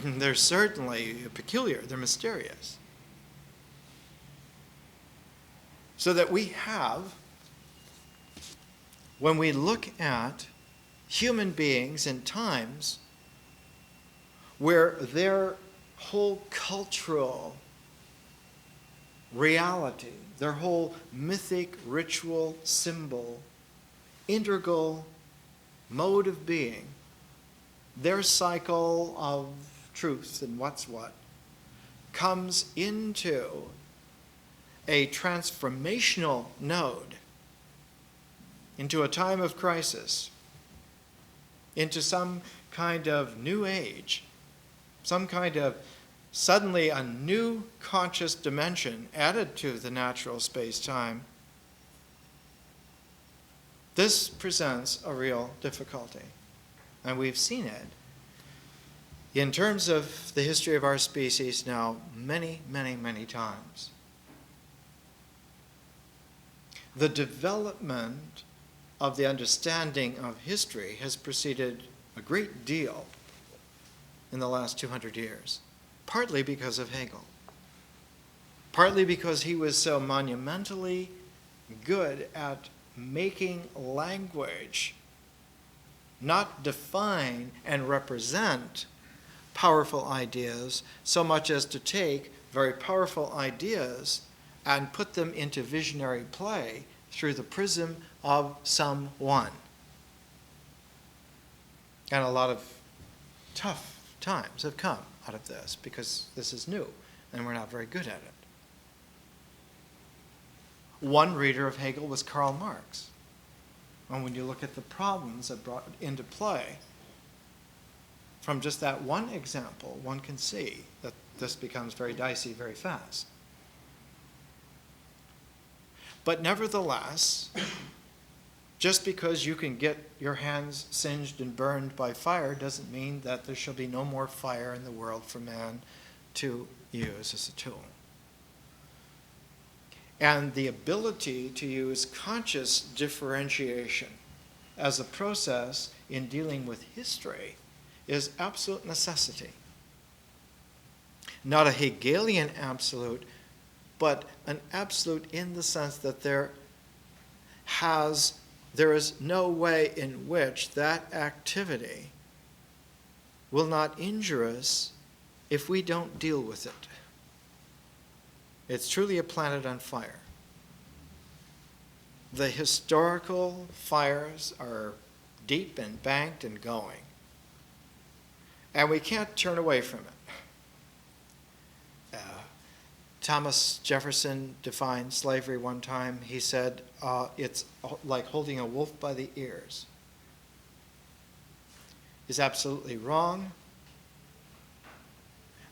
They're certainly peculiar. They're mysterious. So that we have, when we look at human beings in times where their whole cultural reality, their whole mythic, ritual, symbol, integral mode of being, their cycle of truth and what's what, comes into a transformational node, into a time of crisis, into some kind of new age, some kind of suddenly a new conscious dimension added to the natural space-time, this presents a real difficulty. And we've seen it in terms of the history of our species now many, many, many times. The development of the understanding of history has proceeded a great deal in the last 200 years, partly because of Hegel, partly because he was so monumentally good at making language not define and represent powerful ideas so much as to take very powerful ideas and put them into visionary play through the prism of someone. And a lot of tough times have come out of this because this is new and we're not very good at it. One reader of Hegel was Karl Marx. And when you look at the problems that brought into play, from just that one example, one can see that this becomes very dicey very fast. But nevertheless, just because you can get your hands singed and burned by fire doesn't mean that there shall be no more fire in the world for man to use as a tool. And the ability to use conscious differentiation as a process in dealing with history is absolute necessity. Not a Hegelian absolute, but an absolute in the sense that there is no way in which that activity will not injure us if we don't deal with it. It's truly a planet on fire. The historical fires are deep and banked and going. And we can't turn away from it. Thomas Jefferson defined slavery one time. He said, it's like holding a wolf by the ears. Is absolutely wrong,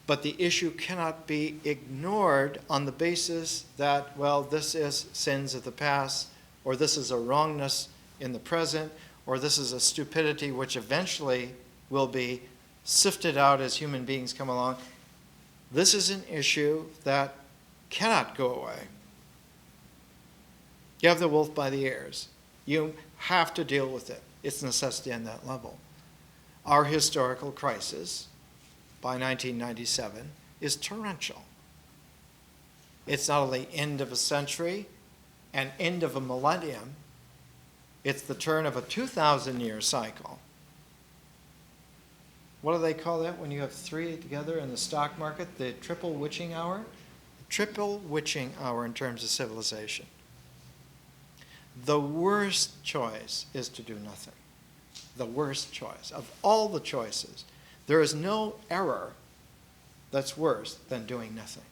but the issue cannot be ignored on the basis that, well, this is sins of the past, or this is a wrongness in the present, or this is a stupidity which eventually will be sifted out as human beings come along. This is an issue that cannot go away. You have the wolf by the ears. You have to deal with it. It's necessity on that level. Our historical crisis by 1997 is torrential. It's not only end of a century and end of a millennium, it's the turn of a 2,000-year cycle. What do they call that when you have three together in the stock market? The triple witching hour? Triple witching hour in terms of civilization. The worst choice is to do nothing. The worst choice. Of all the choices, there is no error that's worse than doing nothing.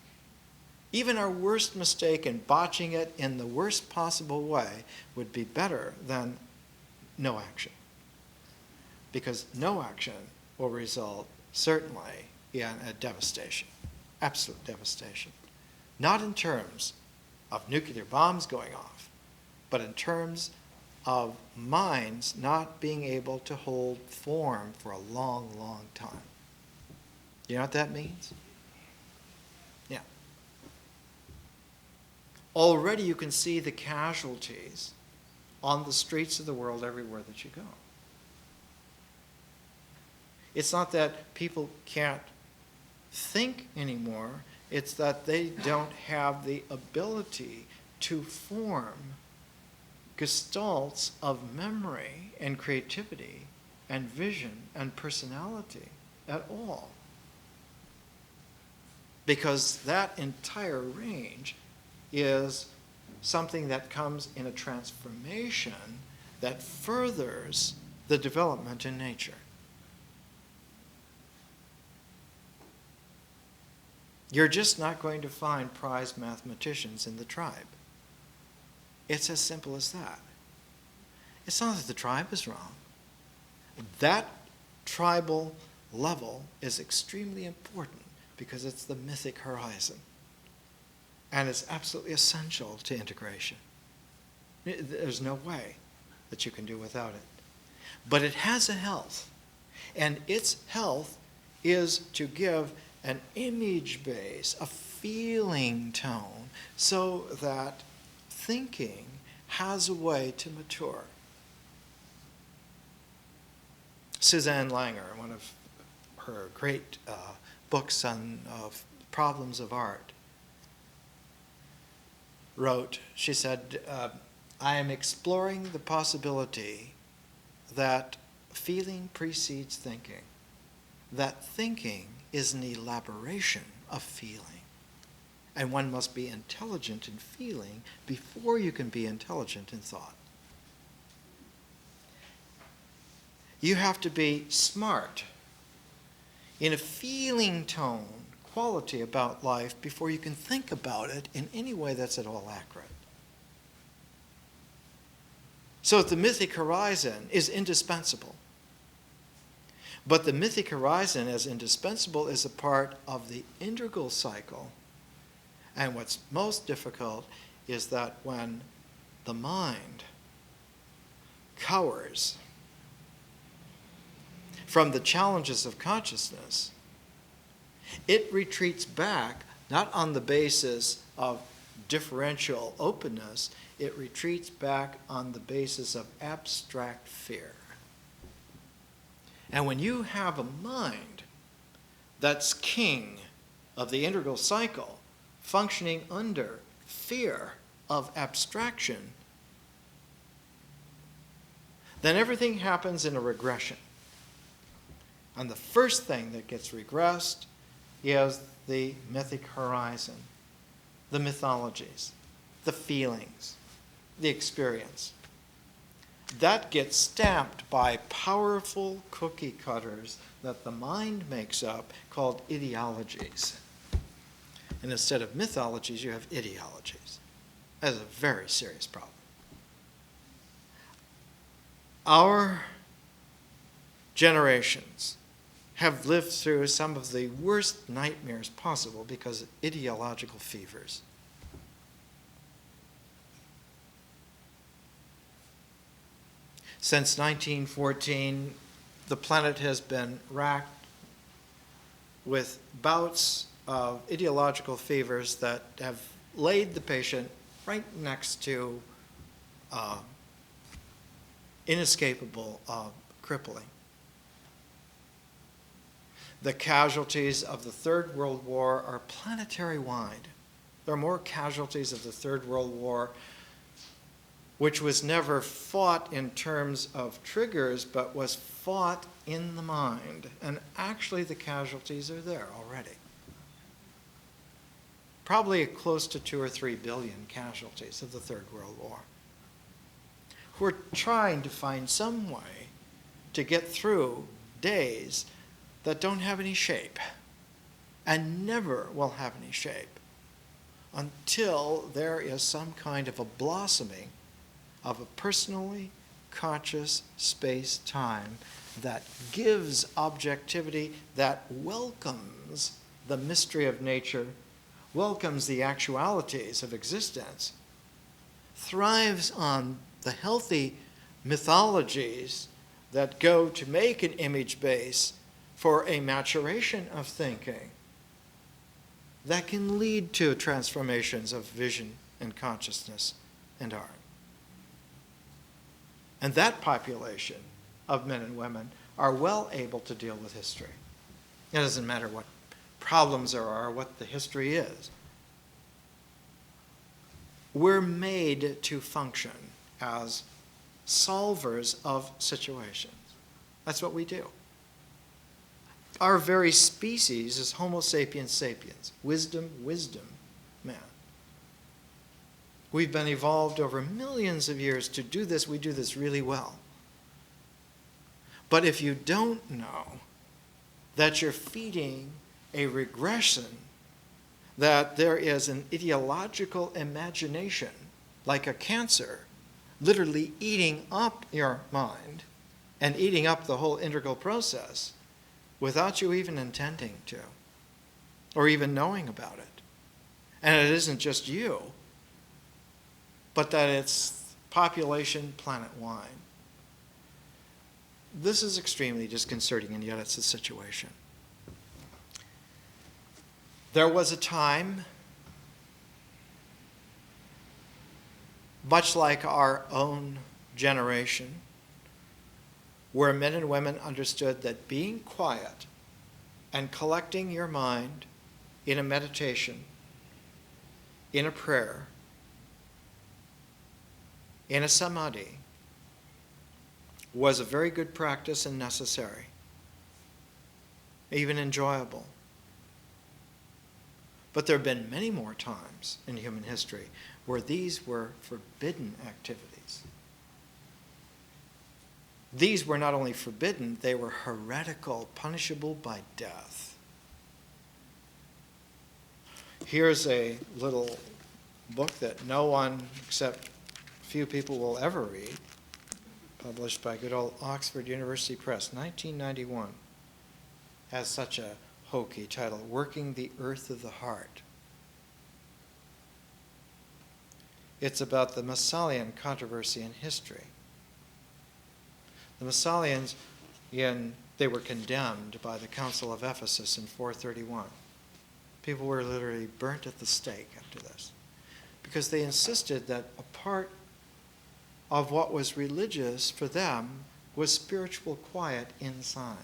Even our worst mistake in botching it in the worst possible way would be better than no action. Because no action will result certainly in a devastation, absolute devastation. Not in terms of nuclear bombs going off, but in terms of minds not being able to hold form for a long, long time. You know what that means? Yeah. Already you can see the casualties on the streets of the world everywhere that you go. It's not that people can't think anymore, it's that they don't have the ability to form gestalts of memory and creativity and vision and personality at all. Because that entire range is something that comes in a transformation that furthers the development in nature. You're just not going to find prize mathematicians in the tribe. It's as simple as that. It's not that the tribe is wrong. That tribal level is extremely important because it's the mythic horizon. And it's absolutely essential to integration. There's no way that you can do without it. But it has a health. And its health is to give an image base, a feeling tone, so that thinking has a way to mature. Suzanne Langer, one of her great books on problems of art, wrote, she said, I am exploring the possibility that feeling precedes thinking, that thinking is an elaboration of feeling. And one must be intelligent in feeling before you can be intelligent in thought. You have to be smart in a feeling tone, quality about life before you can think about it in any way that's at all accurate. So the mythic horizon is indispensable. But the mythic horizon as indispensable is a part of the integral cycle. And what's most difficult is that when the mind cowers from the challenges of consciousness, it retreats back not on the basis of differential openness, it retreats back on the basis of abstract fear. And when you have a mind that's king of the integral cycle, functioning under fear of abstraction, then everything happens in a regression. And the first thing that gets regressed is the mythic horizon, the mythologies, the feelings, the experience. that gets stamped by powerful cookie cutters that the mind makes up called ideologies. And instead of mythologies, you have ideologies. That's a very serious problem. Our generations have lived through some of the worst nightmares possible because of ideological fevers. Since 1914, the planet has been racked with bouts of ideological fevers that have laid the patient right next to inescapable crippling. The casualties of the Third World War are planetary-wide. There are more casualties of the Third World War, which was never fought in terms of triggers, but was fought in the mind. And actually the casualties are there already. Probably close to 2 or 3 billion casualties of the Third World War. We're trying to find some way to get through days that don't have any shape and never will have any shape until there is some kind of a blossoming of a personally conscious space-time that gives objectivity, that welcomes the mystery of nature, welcomes the actualities of existence, thrives on the healthy mythologies that go to make an image base for a maturation of thinking that can lead to transformations of vision and consciousness and art. And that population of men and women are well able to deal with history. It doesn't matter what problems there are, what the history is. We're made to function as solvers of situations. That's what we do. Our very species is Homo sapiens sapiens, wisdom, man. We've been evolved over millions of years to do this. We do this really well. But if you don't know that you're feeding a regression, that there is an ideological imagination, like a cancer, literally eating up your mind and eating up the whole integral process without you even intending to or even knowing about it. And it isn't just you, but that it's population planet-wide. This is extremely disconcerting, and yet it's a situation. There was a time, much like our own generation, where men and women understood that being quiet and collecting your mind in a meditation, in a prayer, in a samadhi, was a very good practice and necessary, even enjoyable. But there have been many more times in human history where these were forbidden activities. These were not only forbidden, they were heretical, punishable by death. Here's a little book that no one except few people will ever read, published by good old Oxford University Press, 1991. Has such a hokey title, Working the Earth of the Heart. It's about the Massalian controversy in history. The Massalians, they were condemned by the Council of Ephesus in 431. People were literally burnt at the stake after this, because they insisted that a part of what was religious for them was spiritual quiet inside.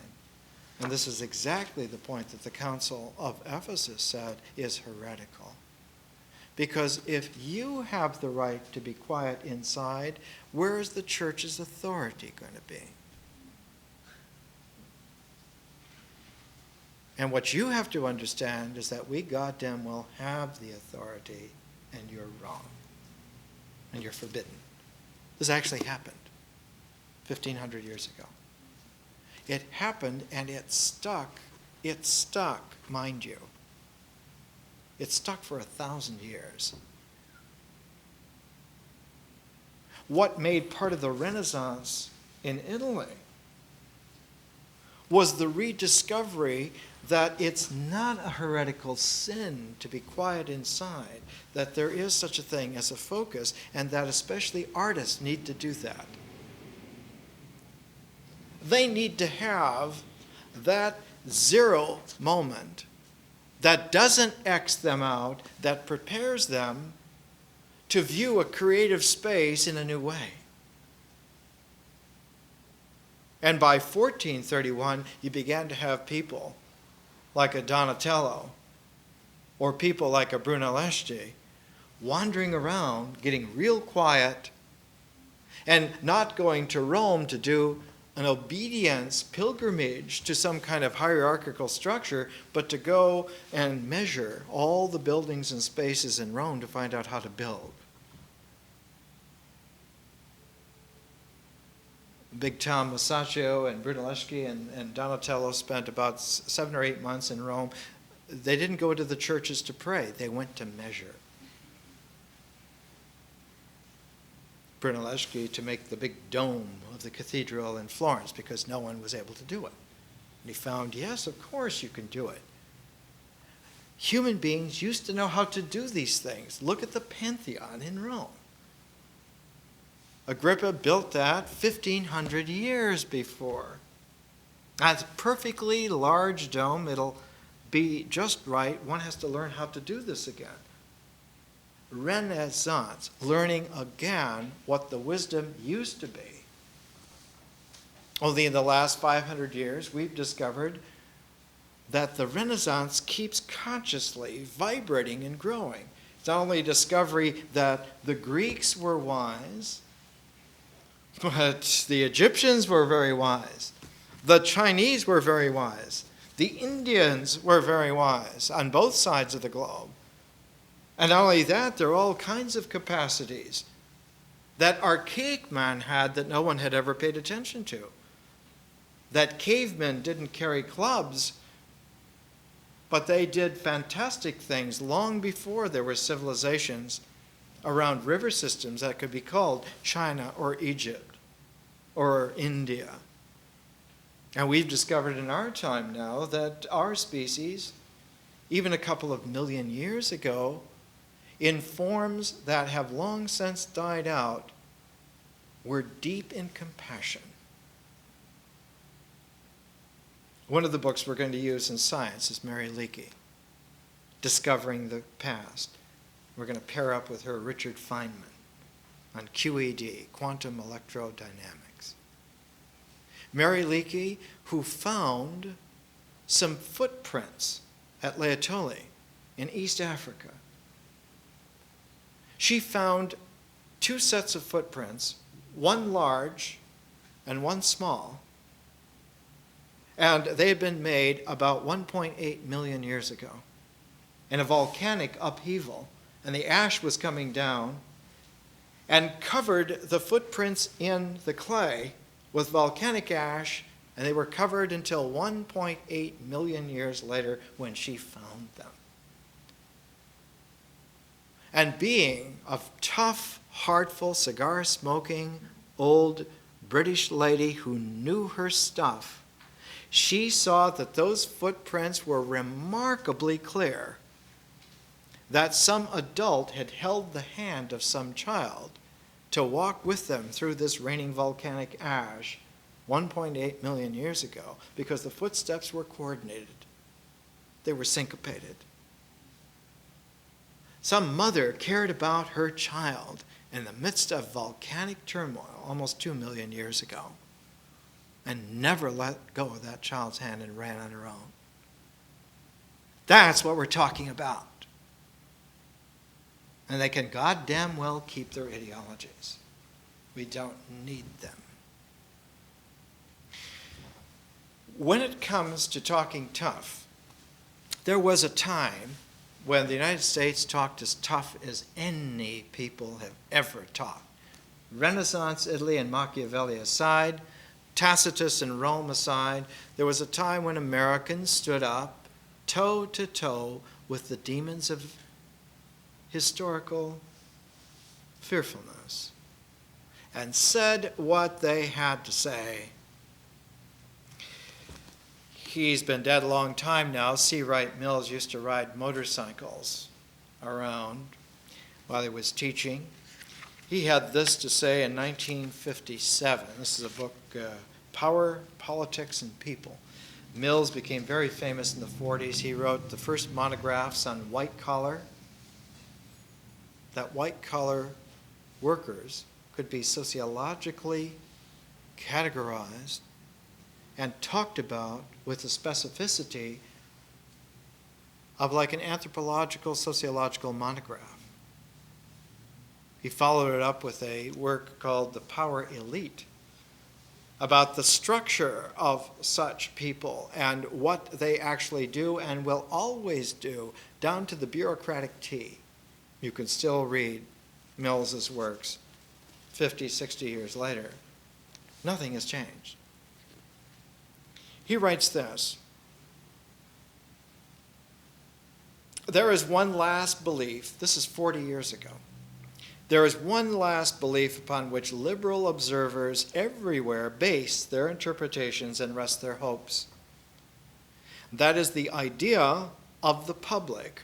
And this is exactly the point that the Council of Ephesus said is heretical. Because if you have the right to be quiet inside, where is the church's authority going to be? And what you have to understand is that we goddamn well have the authority, and you're wrong. And you're forbidden. This actually happened. 1,500 years ago. It happened and it stuck. It stuck, mind you. It stuck for 1,000 years. What made part of the Renaissance in Italy was the rediscovery that it's not a heretical sin to be quiet inside, that there is such a thing as a focus, and that especially artists need to do that. They need to have that zero moment that doesn't X them out, that prepares them to view a creative space in a new way. And by 1431, you began to have people like a Donatello or people like a Brunelleschi wandering around, getting real quiet, and not going to Rome to do an obedience pilgrimage to some kind of hierarchical structure, but to go and measure all the buildings and spaces in Rome to find out how to build. Big Tom Masaccio and Brunelleschi and Donatello spent about 7 or 8 months in Rome. They didn't go to the churches to pray. They went to measure. Brunelleschi to make the big dome of the cathedral in Florence because no one was able to do it. And he found, yes, of course you can do it. Human beings used to know how to do these things. Look at the Pantheon in Rome. Agrippa built that 1,500 years before. That's a perfectly large dome. It'll be just right. One has to learn how to do this again. Renaissance, learning again what the wisdom used to be. Only in the last 500 years, we've discovered that the Renaissance keeps consciously vibrating and growing. It's not only a discovery that the Greeks were wise, but the Egyptians were very wise. The Chinese were very wise. The Indians were very wise on both sides of the globe. And not only that, there are all kinds of capacities that archaic man had that no one had ever paid attention to. That cavemen didn't carry clubs, but they did fantastic things long before there were civilizations around river systems that could be called China or Egypt or India. And we've discovered in our time now that our species, even a couple of million years ago, in forms that have long since died out, were deep in compassion. One of the books we're going to use in science is Mary Leakey, Discovering the Past. We're going to pair up with her Richard Feynman on QED, quantum electrodynamics. Mary Leakey, who found some footprints at Laetoli in East Africa. She found 2 sets of footprints, one large and one small, and they had been made about 1.8 million years ago in a volcanic upheaval, and the ash was coming down and covered the footprints in the clay with volcanic ash, and they were covered until 1.8 million years later when she found them. And being a tough, heartful, cigar-smoking, old British lady who knew her stuff, she saw that those footprints were remarkably clear, that some adult had held the hand of some child to walk with them through this raining volcanic ash 1.8 million years ago, because the footsteps were coordinated. They were syncopated. Some mother cared about her child in the midst of volcanic turmoil almost 2 million years ago and never let go of that child's hand and ran on her own. That's what we're talking about. And they can goddamn well keep their ideologies. We don't need them. When it comes to talking tough, there was a time when the United States talked as tough as any people have ever talked. Renaissance Italy and Machiavelli aside, Tacitus and Rome aside, there was a time when Americans stood up toe to toe with the demons of historical fearfulness and said what they had to say. He's been dead a long time now. C. Wright Mills used to ride motorcycles around while he was teaching. He had this to say in 1957. This is a book, Power, Politics, and People. Mills became very famous in the 40s. He wrote the first monographs on white collar, that white collar workers could be sociologically categorized and talked about with the specificity of like an anthropological, sociological monograph. He followed it up with a work called The Power Elite, about the structure of such people and what they actually do and will always do, down to the bureaucratic T. You can still read Mills's works 50, 60 years later. Nothing has changed. He writes this: there is one last belief, this is 40 years ago, there is one last belief upon which liberal observers everywhere base their interpretations and rest their hopes. That is the idea of the public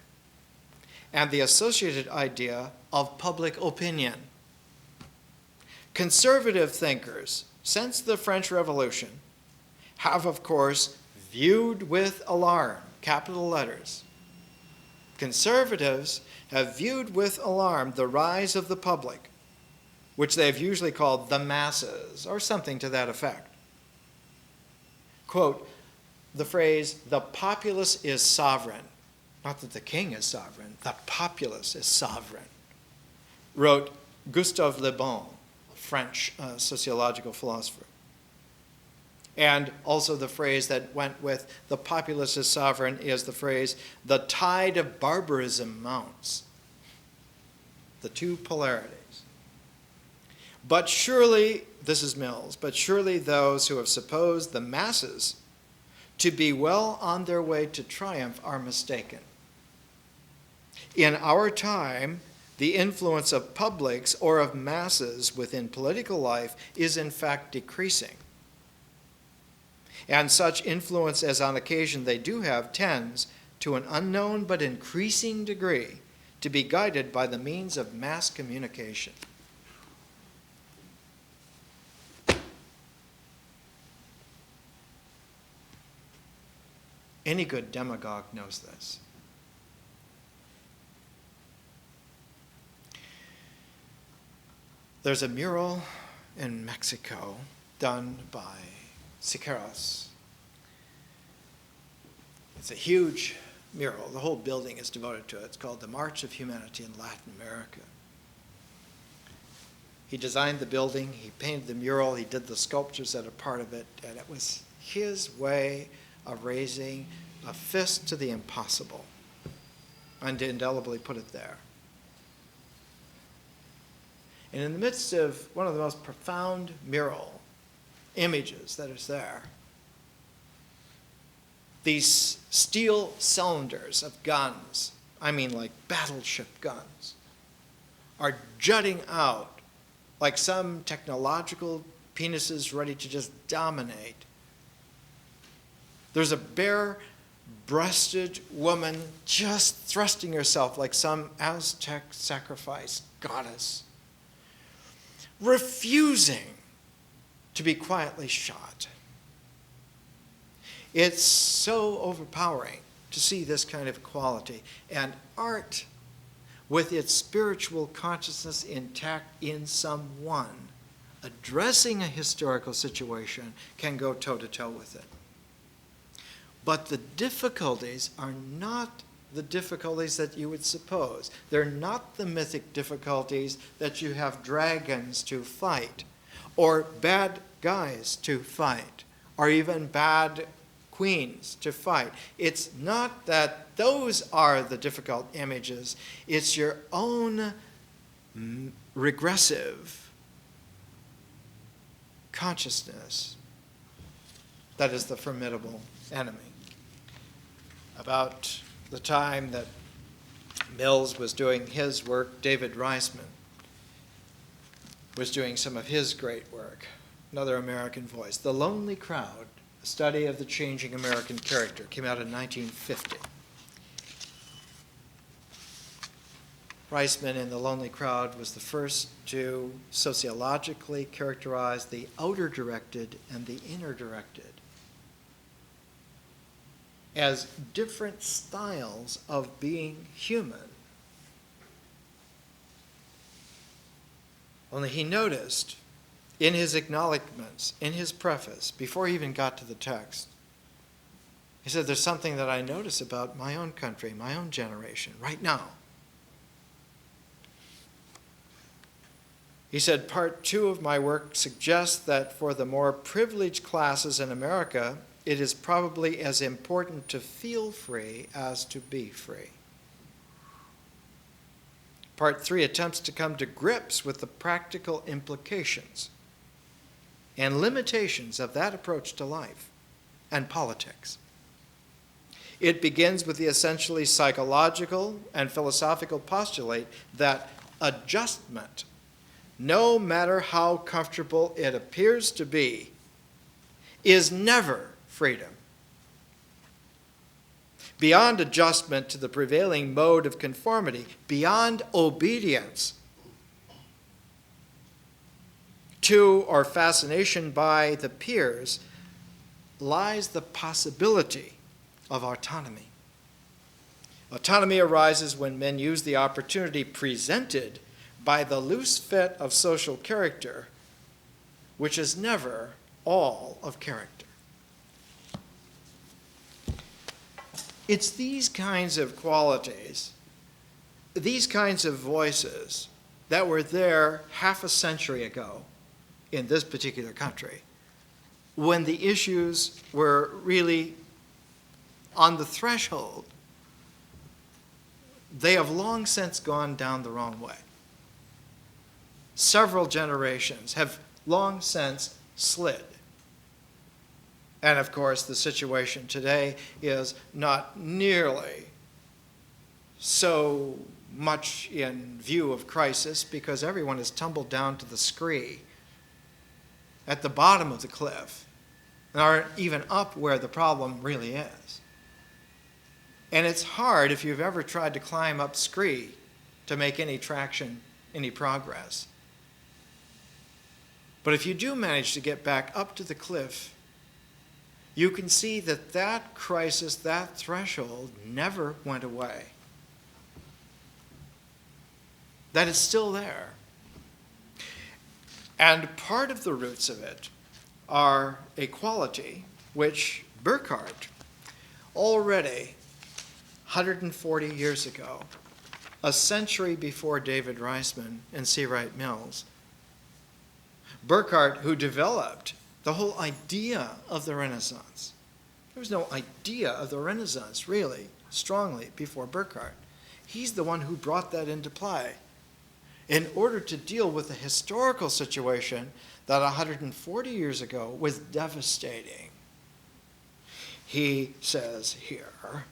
and the associated idea of public opinion. Conservative thinkers, since the French Revolution, have, of course, viewed with alarm, capital letters. Conservatives have viewed with alarm the rise of the public, which they have usually called the masses, or something to that effect. Quote, the phrase, the populace is sovereign, not that the king is sovereign, the populace is sovereign, wrote Gustave Le Bon, a French sociological philosopher. And also the phrase that went with the populace is sovereign is the phrase, the tide of barbarism mounts. The two polarities. But surely, this is Mills, but surely those who have supposed the masses to be well on their way to triumph are mistaken. In our time, the influence of publics or of masses within political life is in fact decreasing. And such influence as on occasion they do have tends, to an unknown but increasing degree, to be guided by the means of mass communication. Any good demagogue knows this. There's a mural in Mexico done by Siqueiros. It's a huge mural. The whole building is devoted to it. It's called The March of Humanity in Latin America. He designed the building, he painted the mural, he did the sculptures that are part of it, and it was his way of raising a fist to the impossible and to indelibly put it there. And in the midst of one of the most profound mural images that is there, these steel cylinders of guns, I mean like battleship guns, are jutting out like some technological penises ready to just dominate. There's a bare-breasted woman just thrusting herself like some Aztec sacrifice goddess, refusing to be quietly shot. It's so overpowering to see this kind of quality. And art, with its spiritual consciousness intact in someone, addressing a historical situation, can go toe-to-toe with it. But the difficulties are not the difficulties that you would suppose. They're not the mythic difficulties that you have dragons to fight, or bad guys to fight, or even bad queens to fight. It's not that those are the difficult images. It's your own regressive consciousness that is the formidable enemy. About the time that Mills was doing his work, David Reisman was doing some of his great work, another American voice. The Lonely Crowd, a study of the changing American character, came out in 1950. Reisman in The Lonely Crowd was the first to sociologically characterize the outer-directed and the inner-directed as different styles of being human. Only he noticed in his acknowledgments, in his preface, before he even got to the text, he said, there's something that I notice about my own country, my own generation, right now. He said, part 2 of my work suggests that for the more privileged classes in America, it is probably as important to feel free as to be free. Part 3 attempts to come to grips with the practical implications and limitations of that approach to life and politics. It begins with the essentially psychological and philosophical postulate that adjustment, no matter how comfortable it appears to be, is never freedom. Beyond adjustment to the prevailing mode of conformity, beyond obedience to or fascination by the peers, lies the possibility of autonomy. Autonomy arises when men use the opportunity presented by the loose fit of social character, which is never all of character. It's these kinds of qualities, these kinds of voices that were there half a century ago in this particular country, when the issues were really on the threshold. They have long since gone down the wrong way. Several generations have long since slid. And of course, the situation today is not nearly so much in view of crisis because everyone has tumbled down to the scree at the bottom of the cliff and aren't even up where the problem really is. And it's hard if you've ever tried to climb up scree to make any traction, any progress. But if you do manage to get back up to the cliff, you can see that that crisis, that threshold, never went away. That it's still there. And part of the roots of it are a quality which Burckhardt, already 140 years ago, a century before David Reisman and C. Wright Mills, Burckhardt, who developed the whole idea of the Renaissance. There was no idea of the Renaissance, really, strongly before Burckhardt. He's the one who brought that into play in order to deal with the historical situation that 140 years ago was devastating. He says here,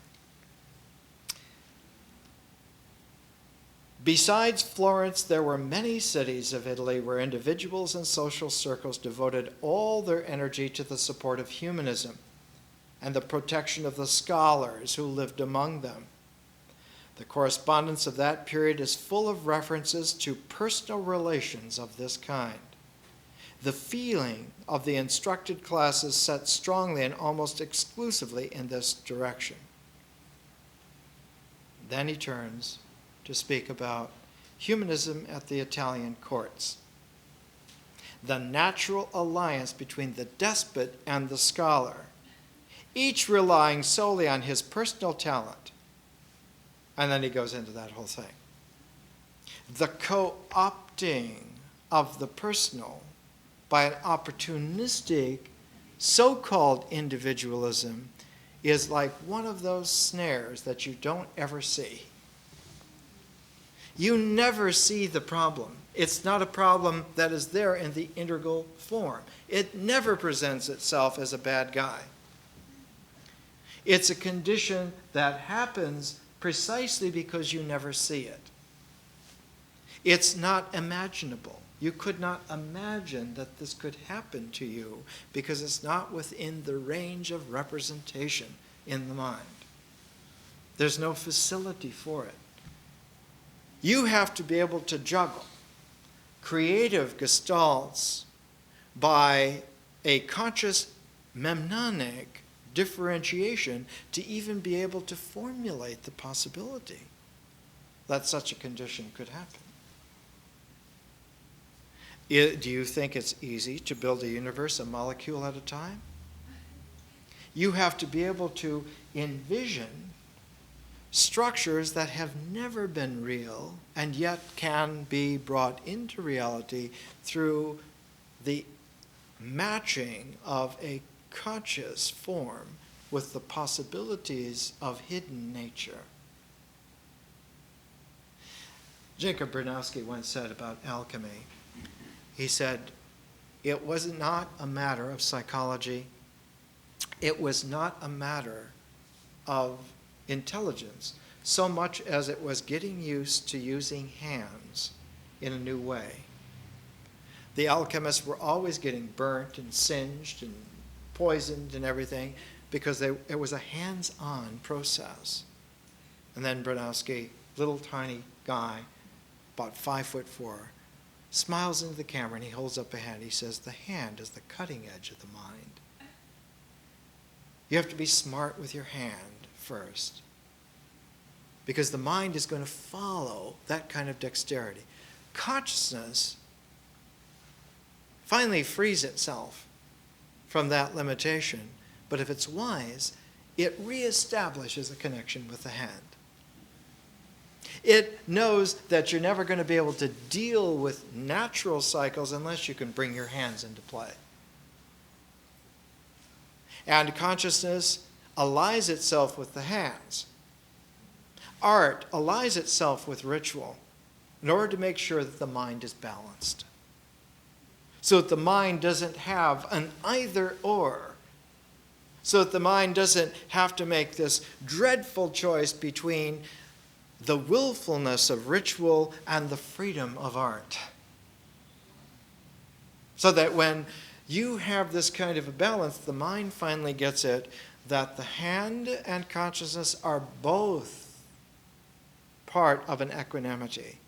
besides Florence, there were many cities of Italy where individuals and social circles devoted all their energy to the support of humanism and the protection of the scholars who lived among them. The correspondence of that period is full of references to personal relations of this kind. The feeling of the instructed classes set strongly and almost exclusively in this direction. Then he turns to speak about humanism at the Italian courts. The natural alliance between the despot and the scholar, each relying solely on his personal talent. And then he goes into that whole thing. The co-opting of the personal by an opportunistic so-called individualism is like one of those snares that you don't ever see. You never see the problem It's not a problem that is there in the integral form. It never presents itself as a bad guy. It's a condition that happens precisely because you never see it. It's not imaginable. You could not imagine that this could happen to you because it's not within the range of representation in the mind. There's no facility for it. You have to be able to juggle creative gestalts by a conscious mnemonic differentiation to even be able to formulate the possibility that such a condition could happen. Do you think it's easy to build a universe a molecule at a time? You have to be able to envision structures that have never been real and yet can be brought into reality through the matching of a conscious form with the possibilities of hidden nature. Jacob Bronowski once said about alchemy, he said, it was not a matter of psychology. It was not a matter of intelligence so much as it was getting used to using hands in a new way. The alchemists were always getting burnt and singed and poisoned and everything because it was a hands-on process. And then Bronowski, little tiny guy, about 5'4", smiles into the camera and he holds up a hand. He says, the hand is the cutting edge of the mind. You have to be smart with your hand first, because the mind is going to follow that kind of dexterity. Consciousness finally frees itself from that limitation, but if it's wise, it reestablishes a connection with the hand. It knows that you're never going to be able to deal with natural cycles unless you can bring your hands into play. And consciousness allies itself with the hands. Art allies itself with ritual in order to make sure that the mind is balanced, so that the mind doesn't have an either-or, so that the mind doesn't have to make this dreadful choice between the willfulness of ritual and the freedom of art. So that when you have this kind of a balance, the mind finally gets it that the hand and consciousness are both part of an equanimity.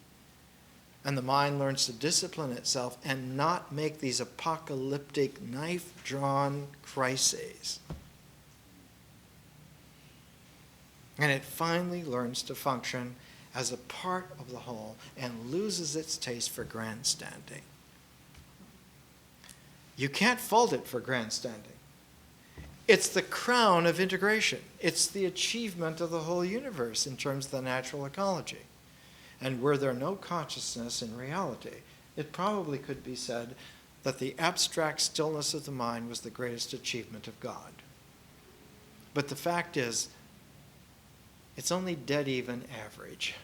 And the mind learns to discipline itself and not make these apocalyptic, knife-drawn crises. And it finally learns to function as a part of the whole and loses its taste for grandstanding. You can't fault it for grandstanding. It's the crown of integration. It's the achievement of the whole universe in terms of the natural ecology. And were there no consciousness in reality, it probably could be said that the abstract stillness of the mind was the greatest achievement of God. But the fact is, it's only dead even average.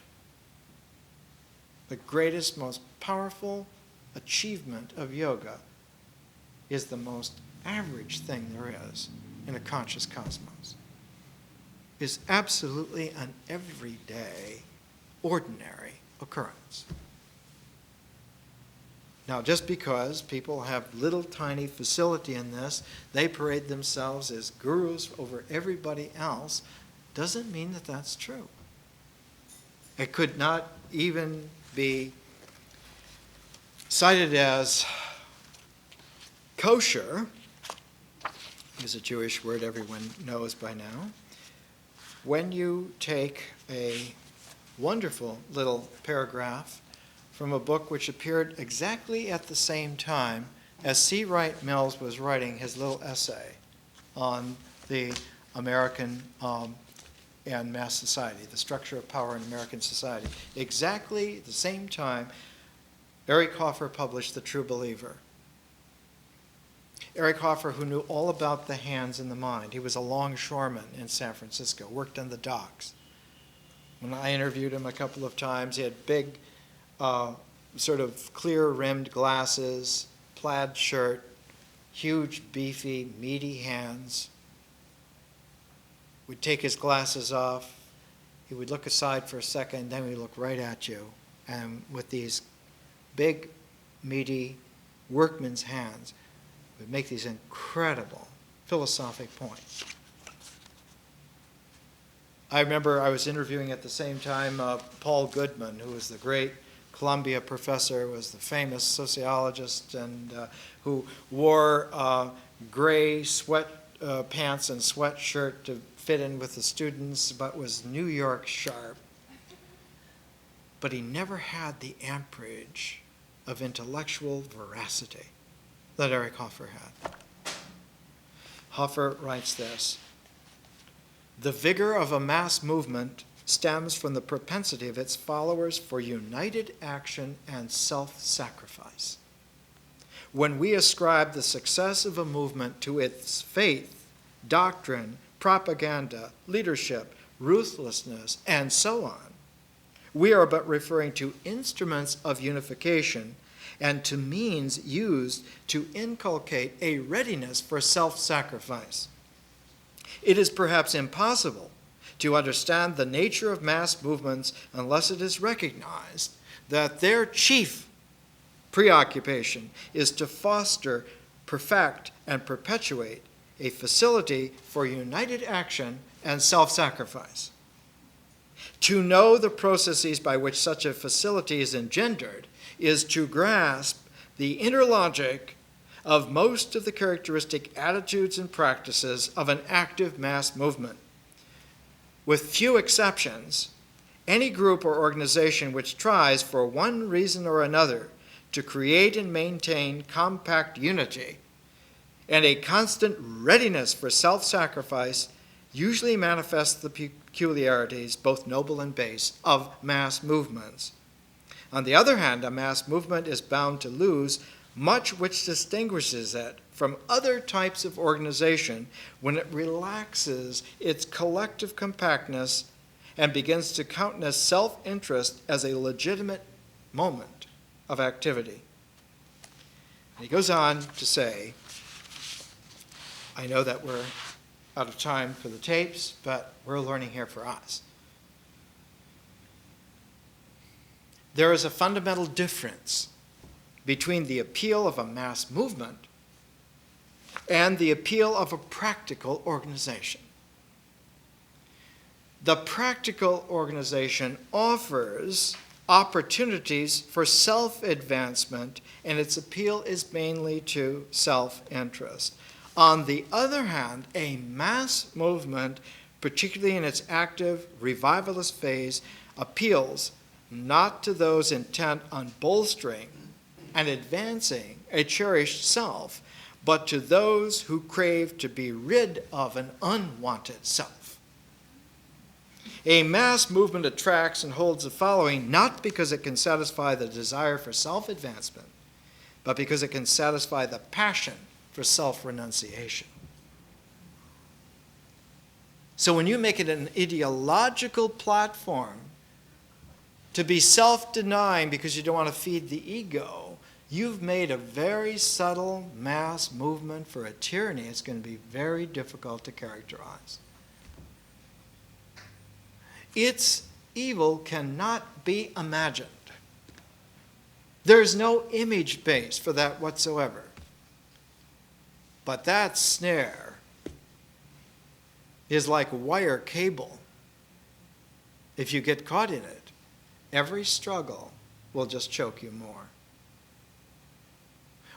The greatest, most powerful achievement of yoga is the most average thing there is in a conscious cosmos. Is absolutely an everyday, ordinary occurrence. Now, just because people have little tiny facility in this, they parade themselves as gurus over everybody else, doesn't mean that that's true. It could not even be cited as kosher, is a Jewish word everyone knows by now, when you take a wonderful little paragraph from a book which appeared exactly at the same time as C. Wright Mills was writing his little essay on the American and mass society, the structure of power in American society. Exactly the same time, Eric Hoffer published The True Believer. Eric Hoffer, who knew all about the hands and the mind. He was a longshoreman in San Francisco, worked on the docks. When I interviewed him a couple of times, he had big sort of clear-rimmed glasses, plaid shirt, huge, beefy, meaty hands. Would take his glasses off. He would look aside for a second, then he'd look right at you. And with these big, meaty workman's hands, would make these incredible philosophic points. I remember I was interviewing at the same time Paul Goodman, who was the great Columbia professor, was the famous sociologist, and who wore gray sweat pants and sweatshirt to fit in with the students, but was New York sharp. But he never had the amperage of intellectual veracity that Eric Hoffer had. Hoffer writes this: "The vigor of a mass movement stems from the propensity of its followers for united action and self-sacrifice. When we ascribe the success of a movement to its faith, doctrine, propaganda, leadership, ruthlessness, and so on, we are but referring to instruments of unification and to means used to inculcate a readiness for self-sacrifice. It is perhaps impossible to understand the nature of mass movements unless it is recognized that their chief preoccupation is to foster, perfect, and perpetuate a facility for united action and self-sacrifice. To know the processes by which such a facility is engendered is to grasp the inner logic of most of the characteristic attitudes and practices of an active mass movement. With few exceptions, any group or organization which tries, for one reason or another, to create and maintain compact unity and a constant readiness for self-sacrifice usually manifests the peculiarities, both noble and base, of mass movements. On the other hand, a mass movement is bound to lose much which distinguishes it from other types of organization when it relaxes its collective compactness and begins to countenance self-interest as a legitimate moment of activity." And he goes on to say, I know that we're out of time for the tapes, but we're learning here for us. There is a fundamental difference between the appeal of a mass movement and the appeal of a practical organization. The practical organization offers opportunities for self-advancement, and its appeal is mainly to self-interest. On the other hand, a mass movement, particularly in its active revivalist phase, appeals not to those intent on bolstering and advancing a cherished self, but to those who crave to be rid of an unwanted self. A mass movement attracts and holds a following not because it can satisfy the desire for self-advancement, but because it can satisfy the passion for self-renunciation. So when you make it an ideological platform to be self-denying because you don't want to feed the ego, you've made a very subtle mass movement for a tyranny. It's going to be very difficult to characterize. Its evil cannot be imagined. There's no image base for that whatsoever. But that snare is like wire cable. If you get caught in it, every struggle will just choke you more.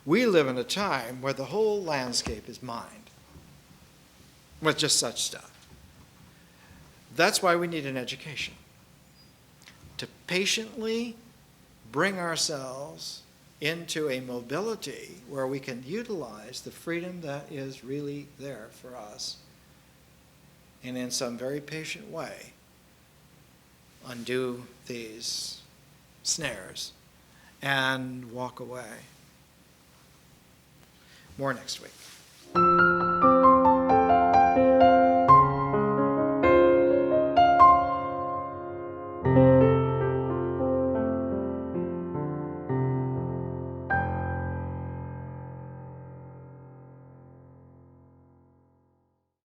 We live in a time where the whole landscape is mined with just such stuff. That's why we need an education, to patiently bring ourselves into a mobility where we can utilize the freedom that is really there for us, and in some very patient way undo these snares and walk away. More next week.